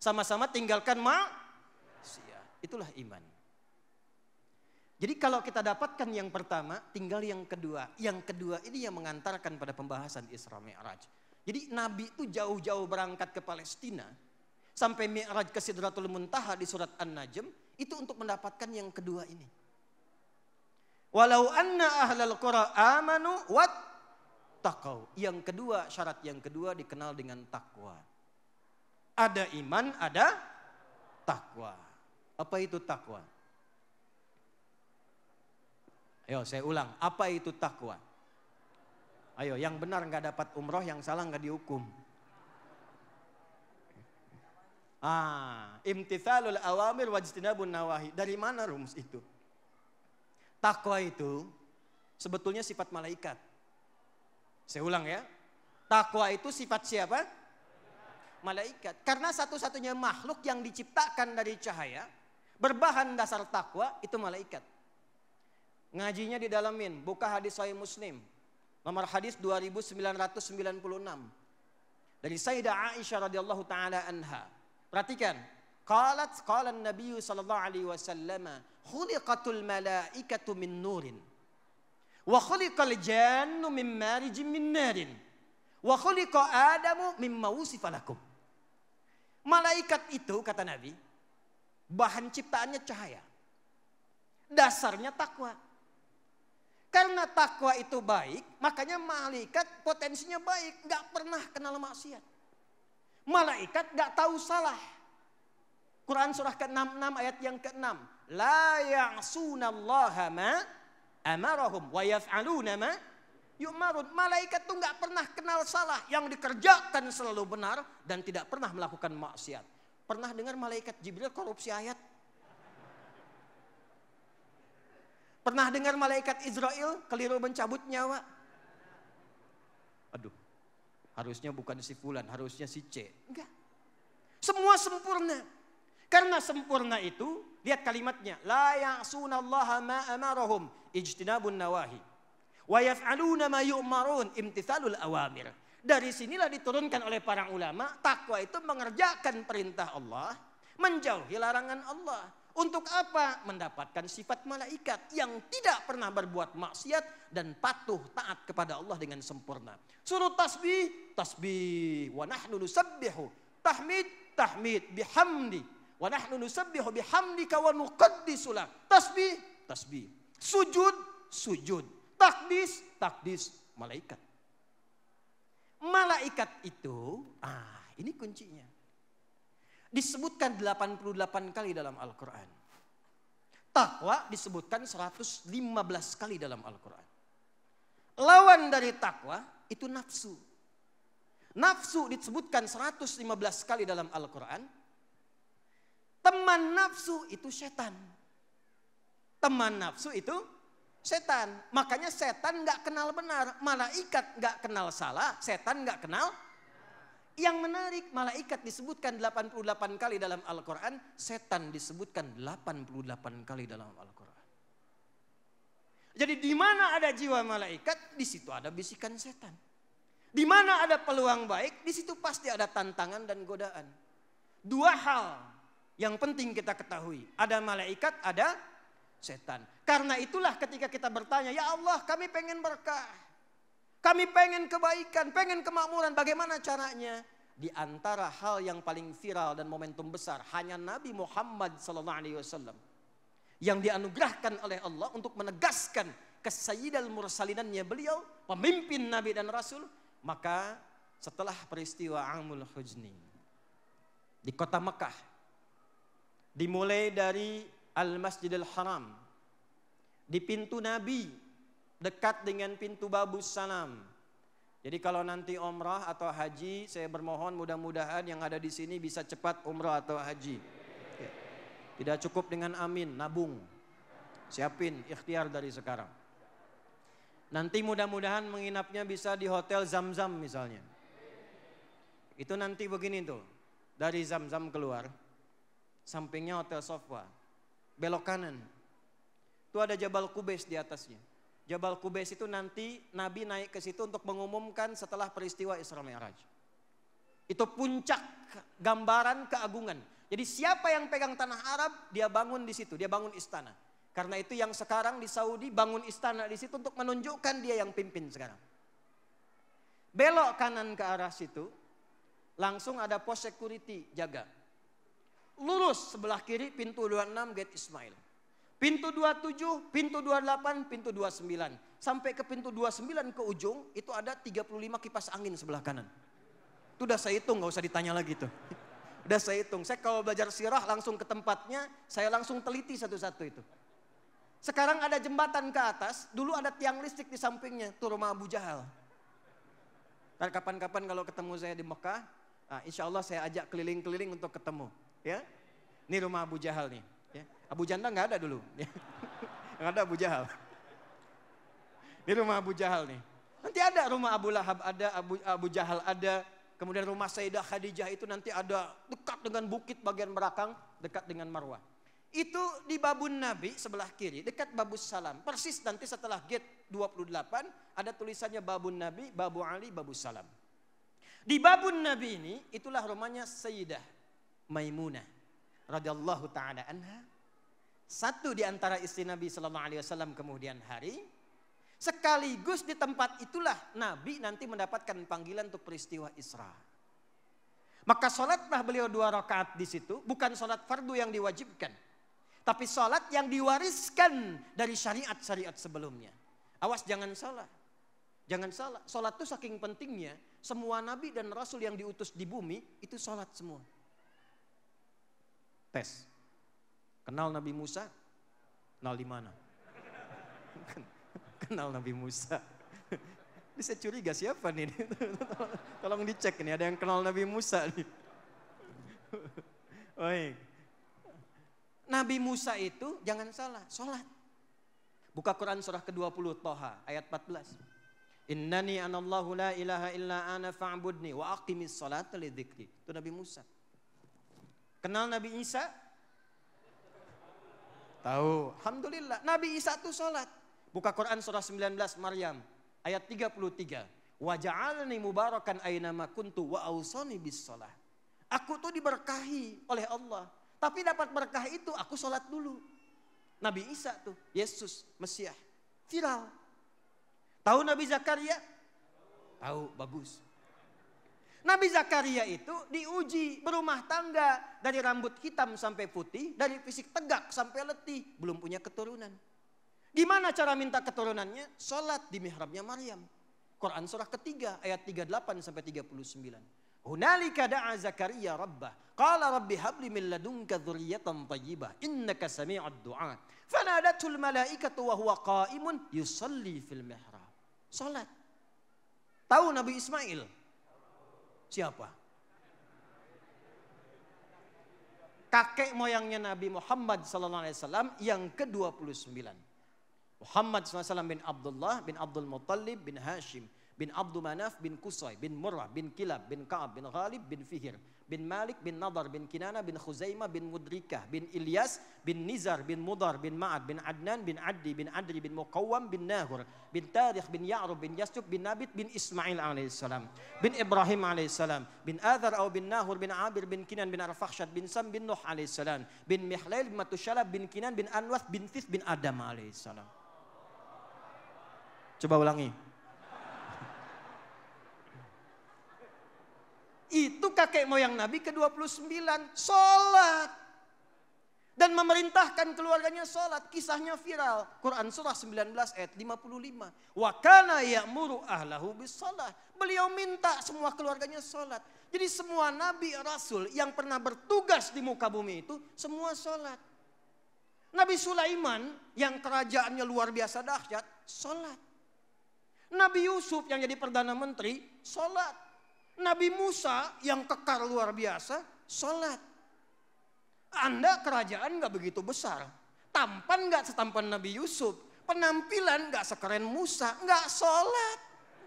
sama-sama tinggalkan maksiat. Itulah iman. Jadi kalau kita dapatkan yang pertama, tinggal yang kedua. Yang kedua ini yang mengantarkan pada pembahasan Isra Mi'raj. Jadi Nabi itu jauh-jauh berangkat ke Palestina. Sampai Mi'raj ke Sidratul Muntaha di surat An-Najm. Itu untuk mendapatkan yang kedua ini. Walau anna ahlal qura amanu wattaqau. Yang kedua, syarat yang kedua dikenal dengan takwa. Ada iman, ada takwa. Apa itu takwa? Ayo saya ulang, apa itu takwa? Ayo, yang benar nggak dapat umroh, yang salah nggak dihukum. Imtithalul awamir wajtinabun nawahi. Dari mana rumus itu? Takwa itu sebetulnya sifat malaikat. Saya ulang ya. Takwa itu sifat siapa? Malaikat. Karena satu-satunya makhluk yang diciptakan dari cahaya, berbahan dasar takwa itu malaikat. Ngajinya didalamin, buka hadis Sahih Muslim. Nomor hadis 2996. Dari Sayyidah Aisyah radhiyallahu taala anha. Perhatikan. Qala an-nabiy sallallahu alaihi wasallam, "Khuliqatul malaikatu min nurin. Wa khuliqal jannu min marijin min narin. Wa khuliqa Adamu mimma wusifa lakum." Malaikat itu kata Nabi, bahan ciptaannya cahaya. Dasarnya takwa. Karena takwa itu baik, makanya malaikat potensinya baik, gak pernah kenal maksiat. Malaikat gak tahu salah. Quran surah ke-66 ayat yang ke-6. La ya'sunallaha ma amarahum wa yaf'aluna ma yu'marun. Malaikat itu gak pernah kenal salah, yang dikerjakan selalu benar dan tidak pernah melakukan maksiat. Pernah dengar malaikat Jibril korupsi ayat? Pernah dengar malaikat Israel keliru mencabut nyawa? Aduh, harusnya bukan si Fulan, harusnya si C. Enggak. Semua sempurna. Karena sempurna itu, lihat kalimatnya. La ya'sunallaha ma amarahum ijtinabun nawahi. Wa yaf'aluna ma yu'marun imtithalul awamir. Dari sinilah diturunkan oleh para ulama, takwa itu mengerjakan perintah Allah, menjauhi larangan Allah. Untuk apa? Mendapatkan sifat malaikat yang tidak pernah berbuat maksiat dan patuh taat kepada Allah dengan sempurna. Suruh tasbih, tasbih. Wa nahnu nusabbihu. Tahmid, tahmid. Bihamdi. Wa nahnu nusabbihu bihamdika wa nuqaddisu lak. Tasbih, tasbih. Sujud, sujud. Takdis, takdis. Malaikat. Malaikat itu, ini kuncinya. Disebutkan 88 kali dalam Al-Quran. Takwa disebutkan 115 kali dalam Al-Quran. Lawan dari takwa itu nafsu. Nafsu disebutkan 115 kali dalam Al-Quran. Teman nafsu itu setan. Teman nafsu itu setan. Makanya setan gak kenal benar. Malaikat gak kenal salah. Setan gak kenal. Yang menarik, malaikat disebutkan 88 kali dalam Al-Quran, setan disebutkan 88 kali dalam Al-Quran. Jadi di mana ada jiwa malaikat, di situ ada bisikan setan. Di mana ada peluang baik, di situ pasti ada tantangan dan godaan. Dua hal yang penting kita ketahui, ada malaikat, ada setan. Karena itulah ketika kita bertanya, ya Allah kami pengen berkah. Kami pengen kebaikan, pengen kemakmuran, bagaimana caranya? Di antara hal yang paling viral dan momentum besar, hanya Nabi Muhammad SAW yang dianugerahkan oleh Allah untuk menegaskan kesayyidal mursalinannya beliau, pemimpin Nabi dan Rasul, Maka setelah peristiwa Amul Huzni di kota Mekah, dimulai dari Al-Masjidil Haram, di pintu Nabi, dekat dengan pintu Babus Salam. Jadi kalau nanti umrah atau haji, saya bermohon mudah-mudahan yang ada di sini bisa cepat umrah atau haji. Tidak cukup dengan amin, nabung. Siapin ikhtiar dari sekarang. Nanti mudah-mudahan menginapnya bisa di hotel Zam-Zam misalnya. Itu nanti begini tuh, dari Zam-Zam keluar, sampingnya Hotel Sofwa, belok kanan. Itu ada Jabal Qubais di atasnya. Jabal Qubais itu nanti Nabi naik ke situ untuk mengumumkan setelah peristiwa Isra Mi'raj. Itu puncak gambaran keagungan. Jadi siapa yang pegang tanah Arab, dia bangun di situ, dia bangun istana. Karena itu yang sekarang di Saudi bangun istana di situ untuk menunjukkan dia yang pimpin sekarang. Belok kanan ke arah situ, langsung ada pos security jaga. Lurus sebelah kiri pintu 26 Gate Ismail. Pintu 27, pintu 28, pintu 29. Sampai ke pintu 29 ke ujung, itu ada 35 kipas angin sebelah kanan. Itu udah saya hitung, gak usah ditanya lagi tuh. Udah saya hitung. Saya kalau belajar sirah langsung ke tempatnya, saya langsung teliti satu-satu itu. Sekarang ada jembatan ke atas, dulu ada tiang listrik di sampingnya, itu rumah Abu Jahal. Dan kapan-kapan kalau ketemu saya di Mekah, nah, insya Allah saya ajak keliling-keliling untuk ketemu. Ya, ini rumah Abu Jahal nih. Ya. Abu Janda nggak ada dulu, ya. Nggak ada Abu Jahal. Ini rumah Abu Jahal nih. Nanti ada rumah Abu Lahab ada, Abu Jahal ada. Kemudian rumah Sayyidah Khadijah itu nanti ada dekat dengan bukit bagian belakang, dekat dengan Marwah. Itu di Babun Nabi sebelah kiri, dekat Babus Salam. Persis nanti setelah gate 28 ada tulisannya Babun Nabi, Babu Ali, Babus Salam. Di Babun Nabi ini itulah rumahnya Sayyidah Maimunah radhiyallahu taala anha. Satu di antara istri Nabi sallallahu alaihi wasallam kemudian hari. Sekaligus di tempat itulah Nabi nanti mendapatkan panggilan untuk peristiwa Isra. Maka sholatlah beliau 2 rakaat di situ, bukan sholat fardu yang diwajibkan, tapi sholat yang diwariskan dari syariat-syariat sebelumnya. Awas jangan salah. Jangan salah, sholat itu saking pentingnya, semua nabi dan rasul yang diutus di bumi itu sholat semua. Tes. Kenal Nabi Musa? Kenal di mana? Kenal Nabi Musa. Ini saya curiga siapa nih? Tolong dicek nih, ada yang kenal Nabi Musa nih. Baik. Nabi Musa itu jangan salah, sholat. Buka Quran surah ke-20 Toha ayat 14. Innani anallahu la ilaha illa ana fa'budni wa aqimis salata lidzikri. Itu Nabi Musa. Kenal Nabi Isa? Tahu. Alhamdulillah. Nabi Isa itu sholat. Buka Quran surah 19 Maryam ayat 33. Wa ja'alni mubarakan aynama kuntu wa awsani bis shalah. Aku tuh diberkahi oleh Allah. Tapi dapat berkah itu aku sholat dulu. Nabi Isa tuh, Yesus, Mesias. Viral. Tahu Nabi Zakaria? Tahu, bagus. Nabi Zakaria itu diuji berumah tangga dari rambut hitam sampai putih, dari fisik tegak sampai letih, belum punya keturunan. Gimana cara minta keturunannya? Sholat di mihrabnya Maryam. Quran surah ketiga ayat 38 sampai 39. Hunalika da'a Zakaria rabbah. Qala rabbi habli min ladunka dzurriyyatan thayyibah innaka sami'ud du'a. Fanadatul malaikatu wa huwa qa'imun yusalli fil mihrab. Salat. Tahu Nabi Ismail? Siapa? Kakek moyangnya Nabi Muhammad sallallahu alaihi wasallam yang ke-29. Muhammad SAW bin Abdullah bin Abdul Muttalib bin Hashim bin Abdul Manaf bin Qusay bin Murrah bin Kilab bin Ka'ab bin Ghalib bin Fihir bin Malik bin Nadar bin Kinana bin Khuzaimah bin Mudrikah bin Ilyas bin Nizar bin Mudar bin Ma'ad bin Adnan bin Addi bin Adri bin Muqawwam bin Nahur bin Tarikh bin Ya'rub bin Yasub bin Nabit bin Ismail alaihissalam bin Ibrahim alaihissalam bin Adhar au bin Nahur bin Abir bin Kinan bin Arfakhshad bin Sam bin Nuh alaihissalam bin Mihlail bin Matushalab bin Kinan bin Anwath bin Thith bin Adam alaihissalam. Coba ulangi. Itu kakek moyang Nabi ke-29, sholat. Dan memerintahkan keluarganya sholat. Kisahnya viral. Quran surah 19 ayat 55. Wa kana ya'muru ahlahu bis sholat. Beliau minta semua keluarganya sholat. Jadi semua nabi rasul yang pernah bertugas di muka bumi itu semua sholat. Nabi Sulaiman yang kerajaannya luar biasa dahsyat, sholat. Nabi Yusuf yang jadi Perdana Menteri, sholat. Nabi Musa yang kekar luar biasa, sholat. Anda kerajaan gak begitu besar. Tampan gak setampan Nabi Yusuf. Penampilan gak sekeren Musa. Gak sholat.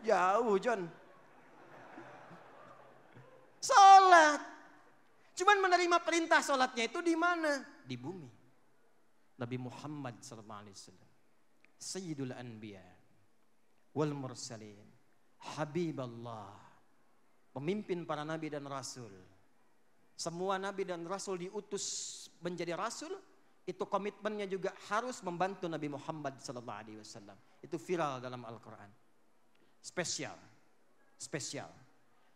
Jauh John. Sholat. Cuman menerima perintah sholatnya itu di mana? Di bumi. Nabi Muhammad SAW. Sayyidul Anbiya. Wal Mursalin. Habiballah. Pemimpin para nabi dan rasul. Semua nabi dan rasul diutus menjadi rasul, itu komitmennya juga harus membantu Nabi Muhammad SAW. Itu viral dalam Al-Quran. Spesial.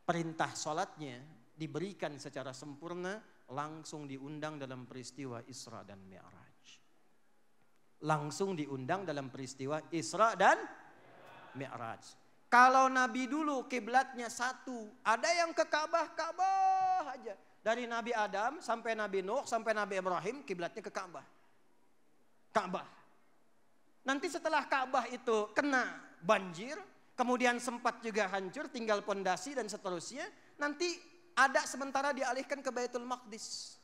Perintah sholatnya diberikan secara sempurna, langsung diundang dalam peristiwa Isra dan Mi'raj. Langsung diundang dalam peristiwa Isra dan Mi'raj. Kalau Nabi dulu kiblatnya satu, ada yang ke Ka'bah aja. Dari Nabi Adam sampai Nabi Nuh sampai Nabi Ibrahim kiblatnya ke Ka'bah. Nanti setelah Ka'bah itu kena banjir, kemudian sempat juga hancur, tinggal pondasi dan seterusnya. Nanti ada sementara dialihkan ke Baitul Maqdis.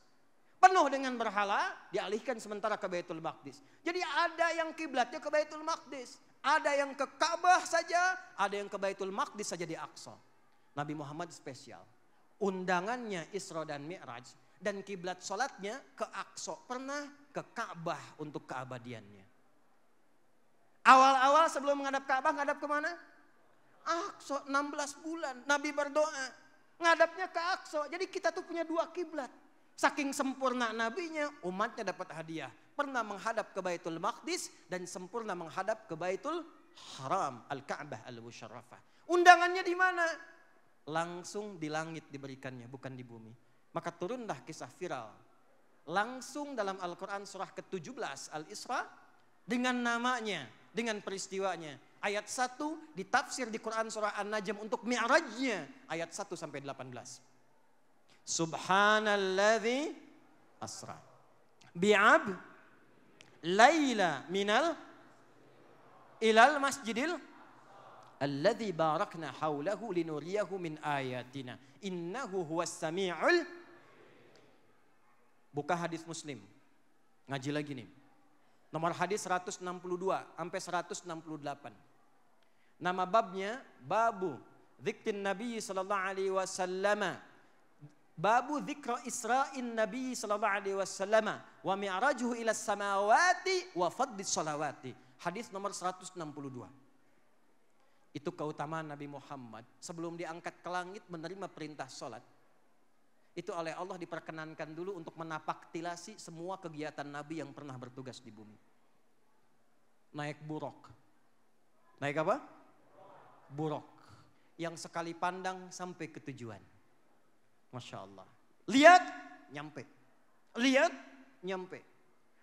Penuh dengan berhala, dialihkan sementara ke Baitul Maqdis. Jadi ada yang kiblatnya ke Baitul Maqdis. Ada yang ke Ka'bah saja, ada yang ke Baitul Maqdis saja di Aqsa. Nabi Muhammad spesial. Undangannya Isra dan Mi'raj dan kiblat sholatnya ke Aqsa, pernah ke Ka'bah untuk keabadiannya. Awal-awal sebelum menghadap Ka'bah, ngadap kemana? Aqsa, 16 bulan Nabi berdoa, ngadapnya ke Aqsa. Jadi kita tuh punya dua kiblat. Saking sempurna nabinya, umatnya dapat hadiah. Pernah menghadap ke Baitul Maqdis dan sempurna menghadap ke Baitul Haram, Al-Ka'bah Al-Musharrafah. Undangannya di mana? Langsung di langit diberikannya, bukan di bumi. Maka turunlah kisah viral. Langsung dalam Al-Quran surah ke-17 Al-Isra. Dengan namanya, dengan peristiwanya. Ayat 1 ditafsir di Quran surah An-Najm untuk Mi'rajnya. Ayat 1 sampai 18. Subhanalladzi asra bi'ab laila minal ilal masjidil alladzi barakna haulahu linuriyahu min ayatina innahu huwas sami'ul. Buka hadis Muslim. Ngaji lagi nih. Nomor hadis 162 sampai 168. Nama babnya babu dzikrin Nabi sallallahu alaihi wasallam. Babu dzikra Isra'in Nabi sallallahu alaihi wasallam wa mi'rajuhu ila samawati wa fadlis salawati. Hadis nomor 162. Itu keutamaan Nabi Muhammad sebelum diangkat ke langit menerima perintah sholat. Itu oleh Allah diperkenankan dulu untuk menapaktilasi semua kegiatan Nabi yang pernah bertugas di bumi. Naik buruk. Naik apa? Buruk. Yang sekali pandang sampai ke tujuan. Masya Allah. Lihat, nyampe. Lihat, nyampe.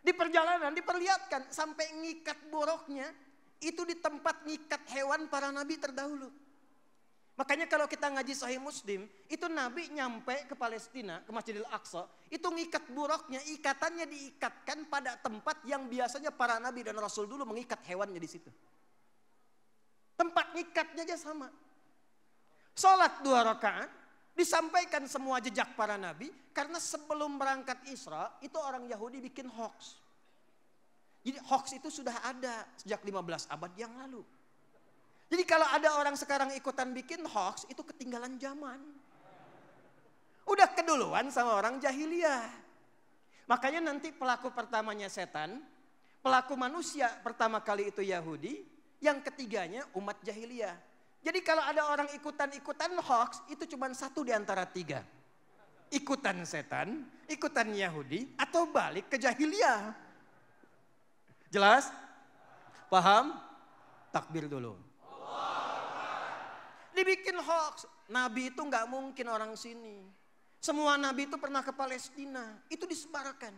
Di perjalanan diperlihatkan sampai ngikat buruknya. Itu di tempat ngikat hewan para nabi terdahulu. Makanya kalau kita ngaji Sahih Muslim, itu Nabi nyampe ke Palestina, ke Masjidil Aqsa, itu ngikat buruknya, ikatannya diikatkan pada tempat yang biasanya para nabi dan rasul dulu mengikat hewannya di situ. Tempat ngikatnya aja sama. Sholat 2 rakaat, disampaikan semua jejak para nabi, karena sebelum berangkat Isra, itu orang Yahudi bikin hoax. Jadi hoax itu sudah ada sejak 15 abad yang lalu. Jadi kalau ada orang sekarang ikutan bikin hoax, itu ketinggalan zaman. Udah keduluan sama orang jahiliyah. Makanya nanti pelaku pertamanya setan, pelaku manusia pertama kali itu Yahudi, yang ketiganya umat jahiliyah. Jadi kalau ada orang ikutan-ikutan hoax, itu cuma satu di antara 3. Ikutan setan, ikutan Yahudi, atau balik ke jahiliyah. Jelas? Paham? Takbir dulu. Dibikin hoax. Nabi itu nggak mungkin orang sini. Semua nabi itu pernah ke Palestina. Itu disebarkan.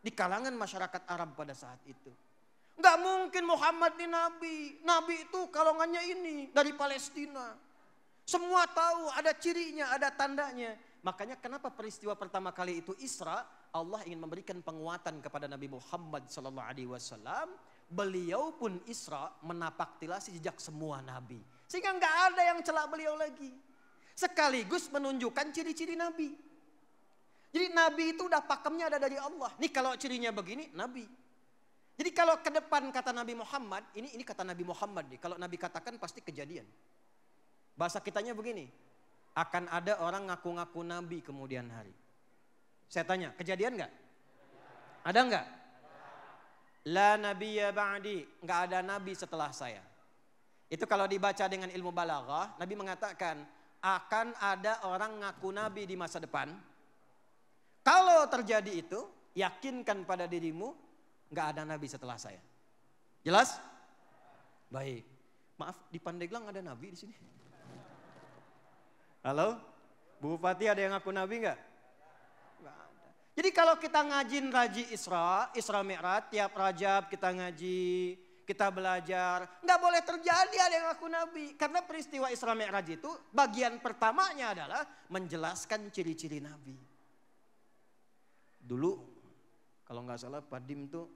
di kalangan masyarakat Arab pada saat itu. Nggak mungkin Muhammad ini nabi. Nabi itu kalongannya ini dari Palestina. Semua tahu ada cirinya, ada tandanya. Makanya kenapa peristiwa pertama kali itu Isra, Allah ingin memberikan penguatan kepada Nabi Muhammad SAW. Beliau pun Isra menapaktilasi jejak semua nabi. Sehingga nggak ada yang celak beliau lagi. Sekaligus menunjukkan ciri-ciri nabi. Jadi nabi itu udah pakemnya ada dari Allah. Nih kalau cirinya begini, nabi. Jadi kalau ke depan kata Nabi Muhammad, ini kata Nabi Muhammad nih. Kalau Nabi katakan pasti kejadian. Bahasa kitanya begini, akan ada orang ngaku-ngaku nabi kemudian hari. Saya tanya, kejadian nggak? Ada nggak? La nabiyya ba'di, nggak ada nabi setelah saya. Itu kalau dibaca dengan ilmu balaghah, Nabi mengatakan akan ada orang ngaku nabi di masa depan. Kalau terjadi itu, yakinkan pada dirimu, nggak ada nabi setelah saya. Jelas? Baik. Maaf, di Pandeglang ada nabi di sini. Halo? Bu Bupati ada yang ngaku nabi nggak? Nggak ada. Jadi kalau kita ngajin Raji Isra Mi'raj, tiap Rajab kita ngaji, kita belajar. Nggak boleh terjadi ada yang ngaku nabi. Karena peristiwa Isra Mi'raj itu bagian pertamanya adalah menjelaskan ciri-ciri nabi. Dulu kalau nggak salah Padim tuh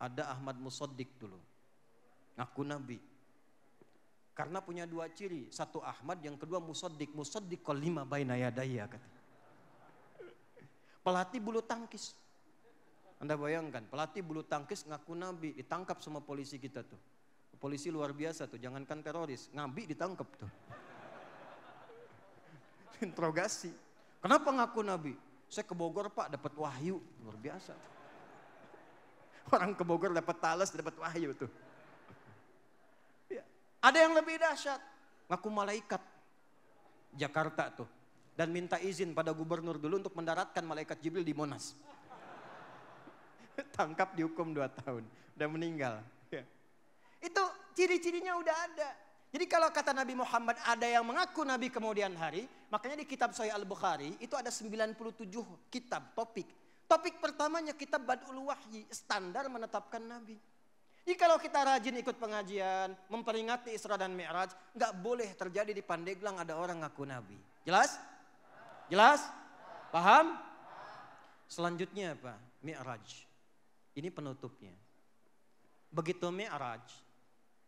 ada Ahmad Musaddiq dulu. Ngaku nabi. Karena punya dua ciri. Satu Ahmad, yang kedua Musaddiq. Musaddiq lima baina yadayya kata. Pelatih bulu tangkis. Anda bayangkan, pelatih bulu tangkis ngaku nabi. Ditangkap sama polisi kita tuh. Polisi luar biasa tuh, jangankan teroris. Nabi ditangkap tuh. Interogasi. Kenapa ngaku nabi? Saya ke Bogor Pak, dapat wahyu. Luar biasa. Orang ke Bogor dapat talas, dapat wahyu tuh. Ya. Ada yang lebih dahsyat. Ngaku malaikat. Jakarta tuh. Dan minta izin pada gubernur dulu untuk mendaratkan malaikat Jibril di Monas. Tangkap dihukum 2 tahun. Udah meninggal. Ya. Itu ciri-cirinya udah ada. Jadi kalau kata Nabi Muhammad ada yang mengaku Nabi kemudian hari, makanya di kitab Sahih Al-Bukhari itu ada 97 kitab topik. Topik pertamanya kitab Bad'ul Wahyi, standar menetapkan Nabi. Jadi kalau kita rajin ikut pengajian, memperingati Isra dan Mi'raj, nggak boleh terjadi di Pandeglang ada orang ngaku Nabi. Jelas? Jelas? Paham? Selanjutnya apa? Mi'raj. Ini penutupnya. Begitu Mi'raj,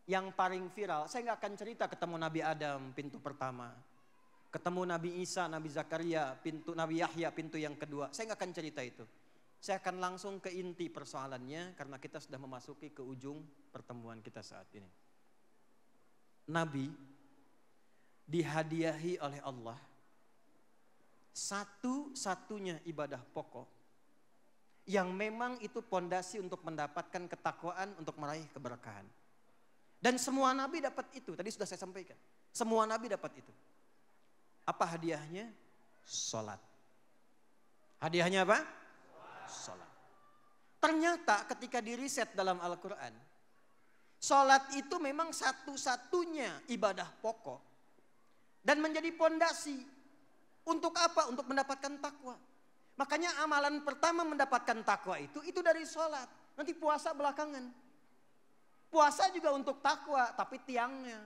yang paling viral, saya nggak akan cerita ketemu Nabi Adam pintu pertama, ketemu Nabi Isa, Nabi Zakaria, pintu Nabi Yahya pintu yang kedua. Saya nggak akan cerita itu. Saya akan langsung ke inti persoalannya karena kita sudah memasuki ke ujung pertemuan kita saat ini. Nabi dihadiahi oleh Allah satu-satunya ibadah pokok yang memang itu pondasi untuk mendapatkan ketakwaan, untuk meraih keberkahan. Dan semua nabi dapat itu, tadi sudah saya sampaikan. Semua nabi dapat itu. Apa hadiahnya? Salat. Hadiahnya apa? Salat. Ternyata ketika diriset dalam Al-Quran, salat itu memang satu-satunya ibadah pokok. Dan menjadi pondasi. Untuk apa? Untuk mendapatkan takwa. Makanya amalan pertama mendapatkan takwa itu dari salat. Nanti puasa belakangan. Puasa juga untuk takwa, tapi tiangnya.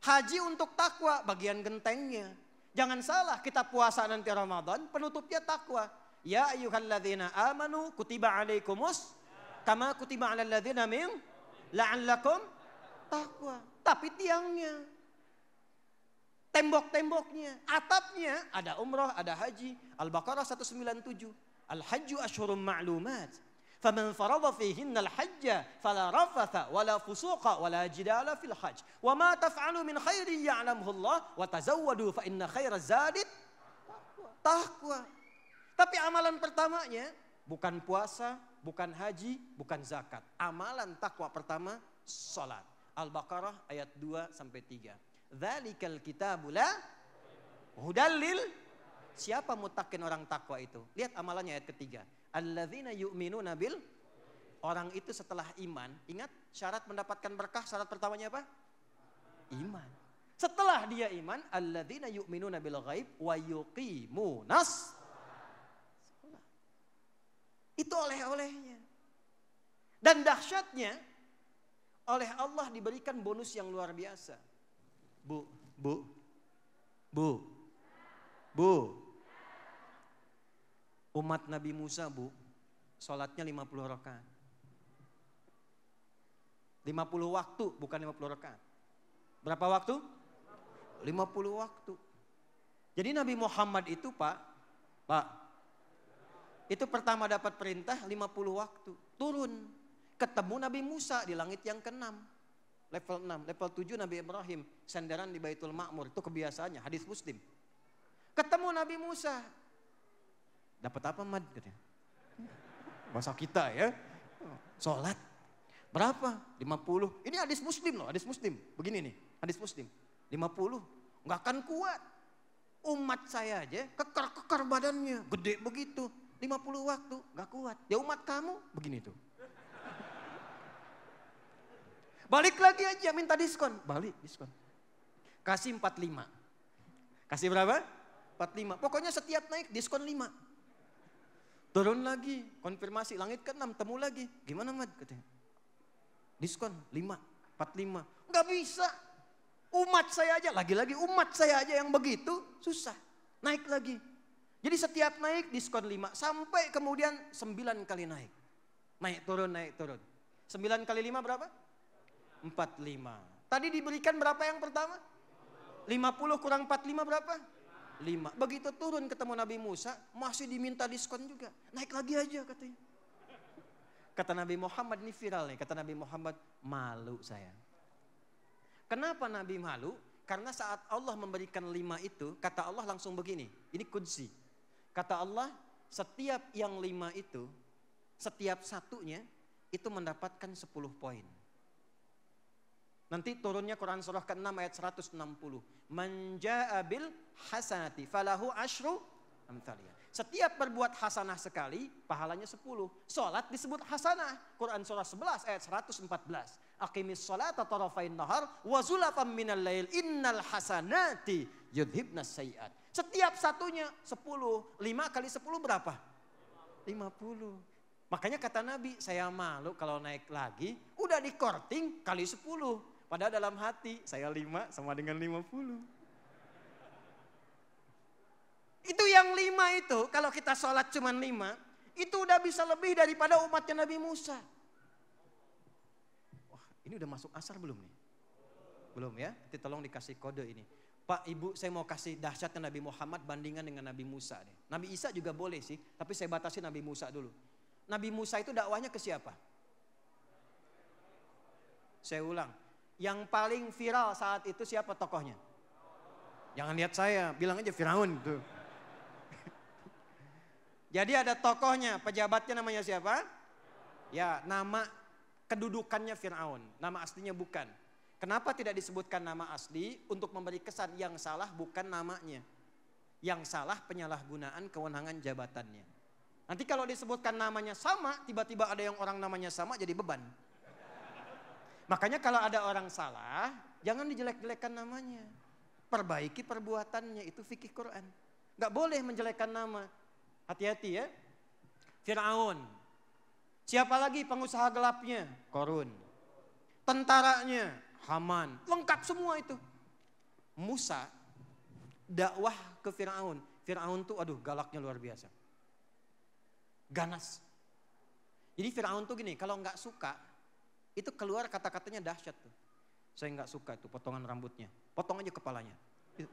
Haji untuk takwa, bagian gentengnya. Jangan salah, kita puasa nanti Ramadan, penutupnya takwa. Ya ayyuhalladzina amanu kutiba alaikumus kama kutiba alal ladzina min la'allakum takwa. Tapi tiangnya, tembok-temboknya, atapnya ada umrah, ada haji. Al-Baqarah 197. Al-hajju asyhurum ma'lumat. فَمَنْ فَرَضَ فِيهِنَّ الْحَجَّ فَلَا رَفَثَ وَلَا فُسُوقَ وَلَا جِدَالَ فِي الْحَجِّ وَمَا تَفْعَلُوا مِنْ خَيْرٍ يَعْلَمْهُ اللَّهُ وَتَزَوَّدُوا فَإِنَّ خَيْرَ الزَّادِ takwa. Tapi amalan pertamanya bukan puasa, bukan haji, bukan zakat. Amalan takwa pertama salat. Al-Baqarah ayat 2 sampai 3. Dzalikal kitabu la hudal lil. Siapa mutakin orang takwa itu? Lihat amalannya ayat ketiga. Alladzina yu'minuna bil. Orang itu setelah iman, ingat syarat mendapatkan berkah, syarat pertamanya apa? Iman. Setelah dia iman, alladzina yu'minuna bil ghaib wa yuqimunas. Itu oleh olehnya. Dan dahsyatnya, oleh Allah diberikan bonus yang luar biasa. Bu. Umat Nabi Musa, Bu, sholatnya 50 rakaat. 50 waktu, bukan 50 rakaat. Berapa waktu? 50 waktu. Jadi Nabi Muhammad itu Pak, itu pertama dapat perintah 50 waktu. Turun, ketemu Nabi Musa di langit yang ke-6. Level 6, level 7 Nabi Ibrahim. Senderan di Baitul Ma'mur, itu kebiasaannya, hadis Muslim. Ketemu Nabi Musa. Dapat apa Mad? Bahasa kita ya. Sholat. Berapa? 50. Ini hadis Muslim loh, hadis Muslim. Begini nih, hadis Muslim. 50. Nggak akan kuat. Umat saya aja kekar-kekar badannya. Gede begitu. 50 waktu, nggak kuat. Ya umat kamu, begini tuh. Balik lagi aja minta diskon. Balik diskon. Kasih 45. Kasih berapa? 45. Pokoknya setiap naik diskon 5. Turun lagi, konfirmasi langit ke-6, temu lagi. Gimana Mad? Katanya. Diskon 5, 45. Nggak bisa. Umat saya aja, lagi-lagi umat saya aja yang begitu, susah. Naik lagi. Jadi setiap naik diskon 5, sampai kemudian 9 kali naik. Naik turun, naik turun. 9 kali 5 berapa? 45. Tadi diberikan berapa yang pertama? 50 kurang 45 berapa? 5. Begitu turun ketemu Nabi Musa, masih diminta diskon juga. Naik lagi aja katanya. Kata Nabi Muhammad, ini viral nih. Kata Nabi Muhammad, malu saya. Kenapa Nabi malu? Karena saat Allah memberikan 5 itu, kata Allah langsung begini. Ini kudsi. Kata Allah, setiap yang 5 itu, setiap satunya, itu mendapatkan 10 poin. Nanti turunnya Quran surah ke-6 ayat 160. Man jaa bil hasanati falahu asyru amthaliha. Setiap berbuat hasanah sekali, pahalanya 10. Salat disebut hasanah. Quran surah 11 ayat 114. Aqimis salata tarafain nahar wa zulafam minal lail innal hasanati yudhibnas sayiat. Setiap satunya 10. 5 kali 10 berapa? 50. Makanya kata Nabi, saya malu kalau naik lagi, udah di korting kali 10. Padahal dalam hati, saya 5 sama dengan 50. Itu yang 5 itu, kalau kita sholat cuma 5, itu udah bisa lebih daripada umatnya Nabi Musa. Wah, ini udah masuk asar belum nih? Belum ya? Nanti tolong dikasih kode ini. Pak, Ibu, saya mau kasih dahsyatnya Nabi Muhammad bandingan dengan Nabi Musa nih. Nabi Isa juga boleh sih, tapi saya batasi Nabi Musa dulu. Nabi Musa itu dakwahnya ke siapa? Saya ulang. Yang paling viral saat itu siapa tokohnya? Jangan lihat saya, bilang aja Firaun gitu. Jadi ada tokohnya, pejabatnya namanya siapa? Ya, nama kedudukannya Firaun, nama aslinya bukan. Kenapa tidak disebutkan nama asli? Untuk memberi kesan yang salah bukan namanya. Yang salah penyalahgunaan kewenangan jabatannya. Nanti kalau disebutkan namanya sama, tiba-tiba ada yang orang namanya sama jadi beban. Makanya kalau ada orang salah, jangan dijelek-jelekan namanya. Perbaiki perbuatannya, itu fikih Quran. Gak boleh menjelekkan nama. Hati-hati ya. Firaun. Siapa lagi pengusaha gelapnya? Korun. Tentaranya? Haman. Lengkap semua itu. Musa dakwah ke Firaun. Firaun tuh aduh galaknya luar biasa. Ganas. Jadi Firaun tuh gini, kalau gak suka, itu keluar kata-katanya dahsyat tuh. Saya nggak suka itu potongan rambutnya. Potong aja kepalanya.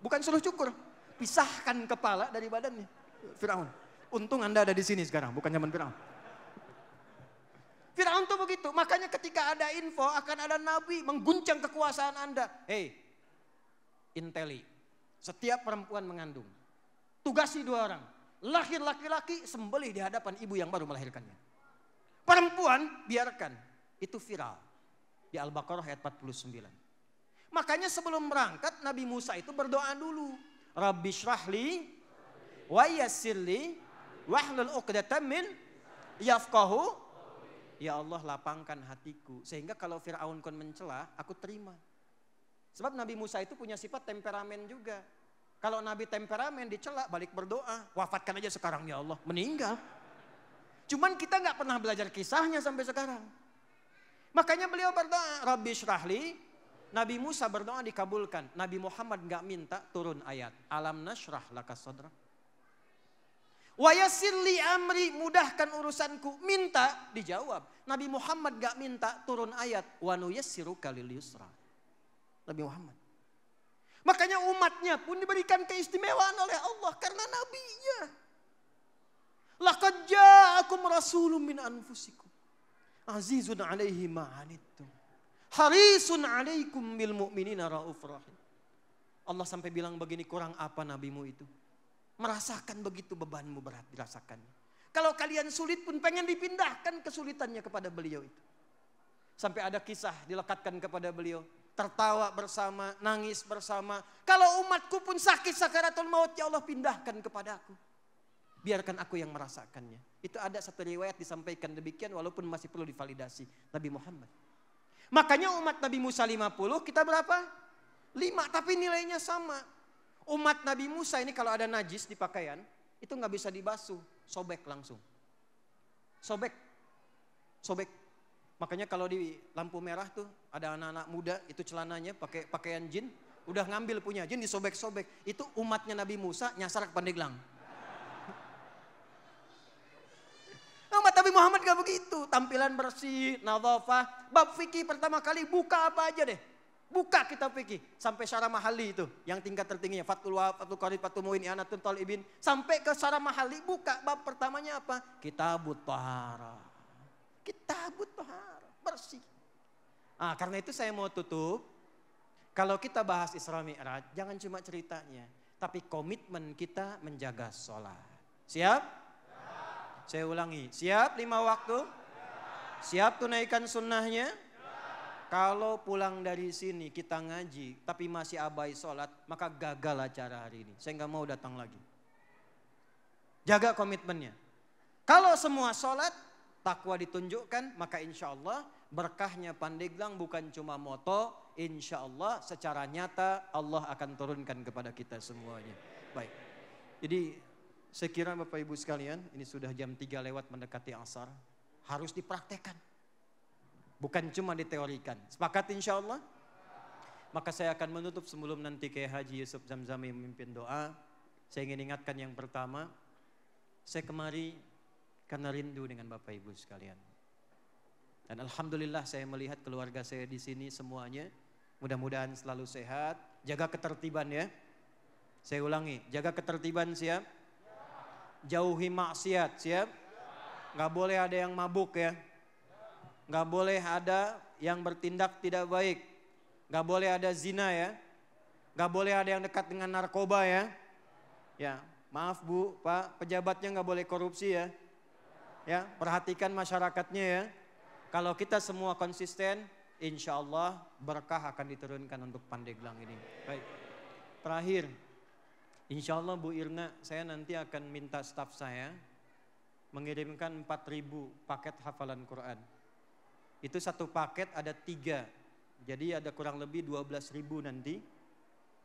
Bukan suruh cukur. Pisahkan kepala dari badannya. Firaun. Untung Anda ada di sini sekarang. Bukan zaman Firaun. Firaun tuh begitu. Makanya ketika ada info akan ada nabi mengguncang kekuasaan Anda. Hei. Inteli. Setiap perempuan mengandung. Tugasi 2 orang. Lahir laki-laki sembelih di hadapan ibu yang baru melahirkannya. Perempuan biarkan. Itu viral di Al-Baqarah ayat 49. Makanya sebelum berangkat Nabi Musa itu berdoa dulu. Rabbi syrahli wa yassirli wahlul 'uqdatam min yafqahu. Ya Allah lapangkan hatiku sehingga kalau Firaun kon mencela aku terima. Sebab Nabi Musa itu punya sifat temperamen juga. Kalau Nabi temperamen dicela balik berdoa, wafatkan aja sekarang ya Allah, meninggal. Cuman kita nggak pernah belajar kisahnya sampai sekarang. Makanya beliau berdoa, Rabbi syrahli. Nabi Musa berdoa dikabulkan. Nabi Muhammad nggak minta turun ayat. Alam nashrah laka sadrak. Wa yassirli amri, mudahkan urusanku. Minta, dijawab. Nabi Muhammad nggak minta turun ayat. Wa nuyassiruka lil yusra. Nabi Muhammad. Makanya umatnya pun diberikan keistimewaan oleh Allah karena nabinya. Laqad ja'akum rasulun min anfusikum. Azizun alaihi ma'anittum. Harisun alaikum bil mu'minina raufur rahim. Allah sampai bilang begini, kurang apa nabimu itu? Merasakan begitu bebanmu berat dirasakan. Kalau kalian sulit pun pengen dipindahkan kesulitannya kepada beliau itu. Sampai ada kisah dilekatkan kepada beliau. Tertawa bersama, nangis bersama. Kalau umatku pun sakit sakaratul maut, ya Allah pindahkan kepadaku. Biarkan aku yang merasakannya. Itu ada satu riwayat disampaikan demikian walaupun masih perlu divalidasi. Nabi Muhammad. Makanya umat Nabi Musa 50, kita berapa? 5, tapi nilainya sama. Umat Nabi Musa ini kalau ada najis di pakaian, itu nggak bisa dibasuh, sobek langsung. Sobek. Makanya kalau di lampu merah tuh ada anak-anak muda itu celananya pakai pakaian jin, udah ngambil punya jin disobek-sobek. Itu umatnya Nabi Musa nyasar ke Pandeglang. Umat Nabi Muhammad gak begitu, tampilan bersih, nadhafah. Bab fikih pertama kali buka apa aja deh. Buka kitab fikih sampai syarah mahali itu yang tingkat tertingginya Fathul Wahab, Fathul Qarib, Fathul Muin, I'anatul Talibin sampai ke syarah mahali buka bab pertamanya apa? Kitabut Thaharah. Kitabut Thaharah, bersih. Karena itu saya mau tutup. Kalau kita bahas Isra Mi'raj, jangan cuma ceritanya, tapi komitmen kita menjaga sholat. Siap? Saya ulangi, siap 5 waktu? Siap tunaikan sunnahnya? Kalau pulang dari sini kita ngaji, tapi masih abai sholat, maka gagal acara hari ini. Saya nggak mau datang lagi. Jaga komitmennya. Kalau semua sholat, takwa ditunjukkan, maka insya Allah berkahnya Pandeglang bukan cuma moto, insya Allah secara nyata Allah akan turunkan kepada kita semuanya. Baik, jadi saya kira Bapak Ibu sekalian, ini sudah jam 3 lewat mendekati asar, harus dipraktekkan. Bukan cuma diteorikan. Sepakat insya Allah? Maka saya akan menutup sebelum nanti Kiai Haji Yusuf Zamzami memimpin doa. Saya ingin ingatkan yang pertama, saya kemari karena rindu dengan Bapak Ibu sekalian. Dan alhamdulillah saya melihat keluarga saya di sini semuanya. Mudah-mudahan selalu sehat. Jaga ketertiban ya. Saya ulangi, jaga ketertiban siap? Jauhi maksiat siap? Gak boleh ada yang mabuk ya. Gak boleh ada yang bertindak tidak baik. Gak boleh ada zina ya. Gak boleh ada yang dekat dengan narkoba ya. Ya, maaf Bu, Pak, pejabatnya gak boleh korupsi ya. Ya, perhatikan masyarakatnya ya. Kalau kita semua konsisten, insya Allah berkah akan diturunkan untuk Pandeglang ini. Baik, terakhir, insya Allah Bu Irna, saya nanti akan minta staf saya mengirimkan 4.000 paket hafalan Quran. Itu satu paket ada 3, jadi ada kurang lebih 12.000 nanti.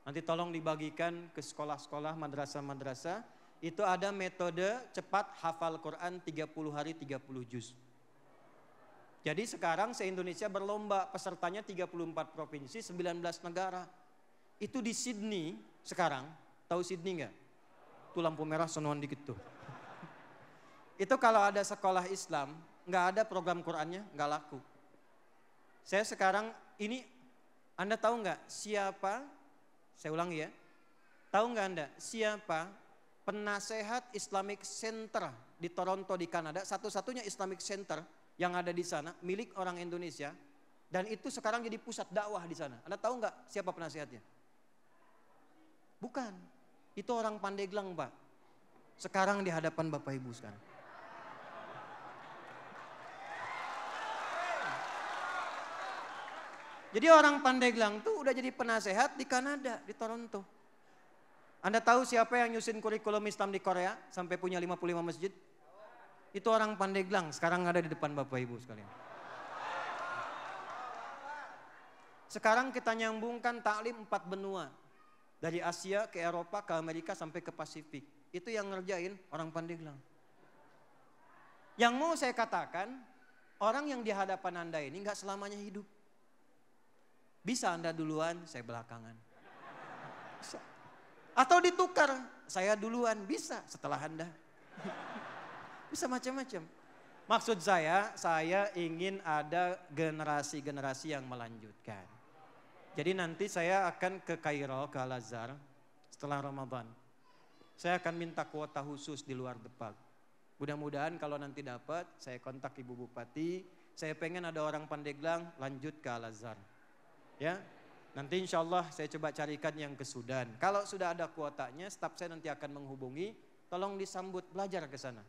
Nanti tolong dibagikan ke sekolah-sekolah, madrasah-madrasah. Itu ada metode cepat hafal Quran 30 hari 30 juz. Jadi sekarang se-Indonesia berlomba, pesertanya 34 provinsi, 19 negara. Itu di Sydney sekarang, tahu Sydney enggak? Tuh lampu merah sonoan dikit tuh. Itu kalau ada sekolah Islam, nggak ada program Qurannya, nggak laku. Saya sekarang ini, Anda tahu nggak siapa, saya ulangi ya, tahu nggak Anda siapa penasehat Islamic Center di Toronto di Kanada, satu-satunya Islamic Center yang ada di sana, milik orang Indonesia, dan itu sekarang jadi pusat dakwah di sana. Anda tahu nggak siapa penasehatnya? Bukan, itu orang Pandeglang Pak, sekarang di hadapan Bapak Ibu sekarang. Jadi orang Pandeglang tuh udah jadi penasehat di Kanada, di Toronto. Anda tahu siapa yang nyusun kurikulum Islam di Korea sampai punya 55 masjid? Itu orang Pandeglang, sekarang ada di depan Bapak Ibu sekalian. Sekarang kita nyambungkan taklim 4 benua. Dari Asia ke Eropa, ke Amerika sampai ke Pasifik. Itu yang ngerjain orang Pandeglang. Yang mau saya katakan, orang yang di hadapan Anda ini nggak selamanya hidup. Bisa Anda duluan, saya belakangan. Bisa. Atau ditukar, saya duluan, bisa setelah Anda. Bisa macam-macam. Maksud saya ingin ada generasi-generasi yang melanjutkan. Jadi nanti saya akan ke Kairo, ke Al-Azhar setelah Ramadan. Saya akan minta kuota khusus di luar Depak. Mudah-mudahan kalau nanti dapat, saya kontak Ibu Bupati. Saya pengen ada orang Pandeglang lanjut ke Al-Azhar. Ya, nanti insya Allah saya coba carikan yang ke Sudan. Kalau sudah ada kuotanya, staf saya nanti akan menghubungi. Tolong disambut belajar ke sana.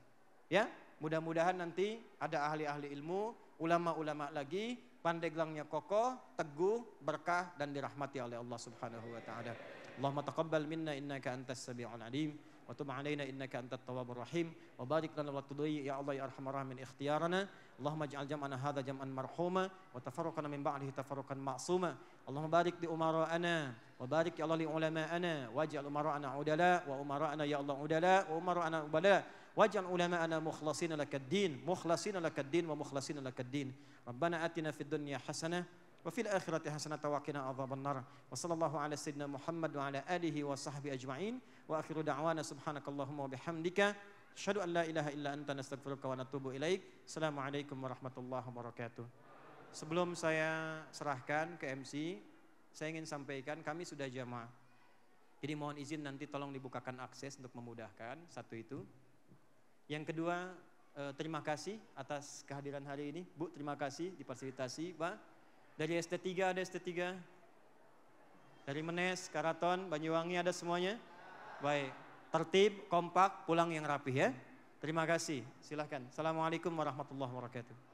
Ya, mudah-mudahan nanti ada ahli-ahli ilmu, ulama-ulama lagi, Pandeglangnya kokoh, teguh, berkah dan dirahmati oleh Allah Subhanahu wa taala. Allahumma taqabbal minna innaka antas samiul alim wa tub alaina innaka antat tawwabur rahim wa barik lana wa tudhi ya Allah ya arhamar rahimin ikhtiyarana. Allahumma ij'al jam'ana hadha jam'an marhuma wa tafarruqana min ba'dihi tafarruqan ma'suma. Allahumma barik li umara'ana wa barik ya Allah li ulama'ana waj'al umara'ana udala wa umara'ana ya Allah udala wa umara'ana ubala. Waj'al ulama'ana mukhlasina lakad-din wa mukhlasina lakad-din. Rabbana atina fid dunya hasanah wa fil akhirati hasanah wa qina adzabannar. Wa sallallahu ala sayyidina Muhammad wa ala alihi wa sahbihi ajma'in. Wa akhiru da'wana subhanakallahumma wa bihamdika asyhadu an la ilaha illa anta nastaghfiruka wa natubu ilaik. Assalamualaikum warahmatullahi wabarakatuh. Sebelum saya serahkan ke MC, saya ingin sampaikan kami sudah jamaah. Jadi mohon izin nanti tolong dibukakan akses untuk memudahkan, satu itu. Yang kedua, terima kasih atas kehadiran hari ini. Bu, terima kasih difasilitasi, Pak. Dari ST3 ada ST3. Dari Menes, Karaton, Banyuwangi ada semuanya. Baik, tertib, kompak, pulang yang rapih ya. Terima kasih. Silahkan. Assalamualaikum warahmatullahi wabarakatuh.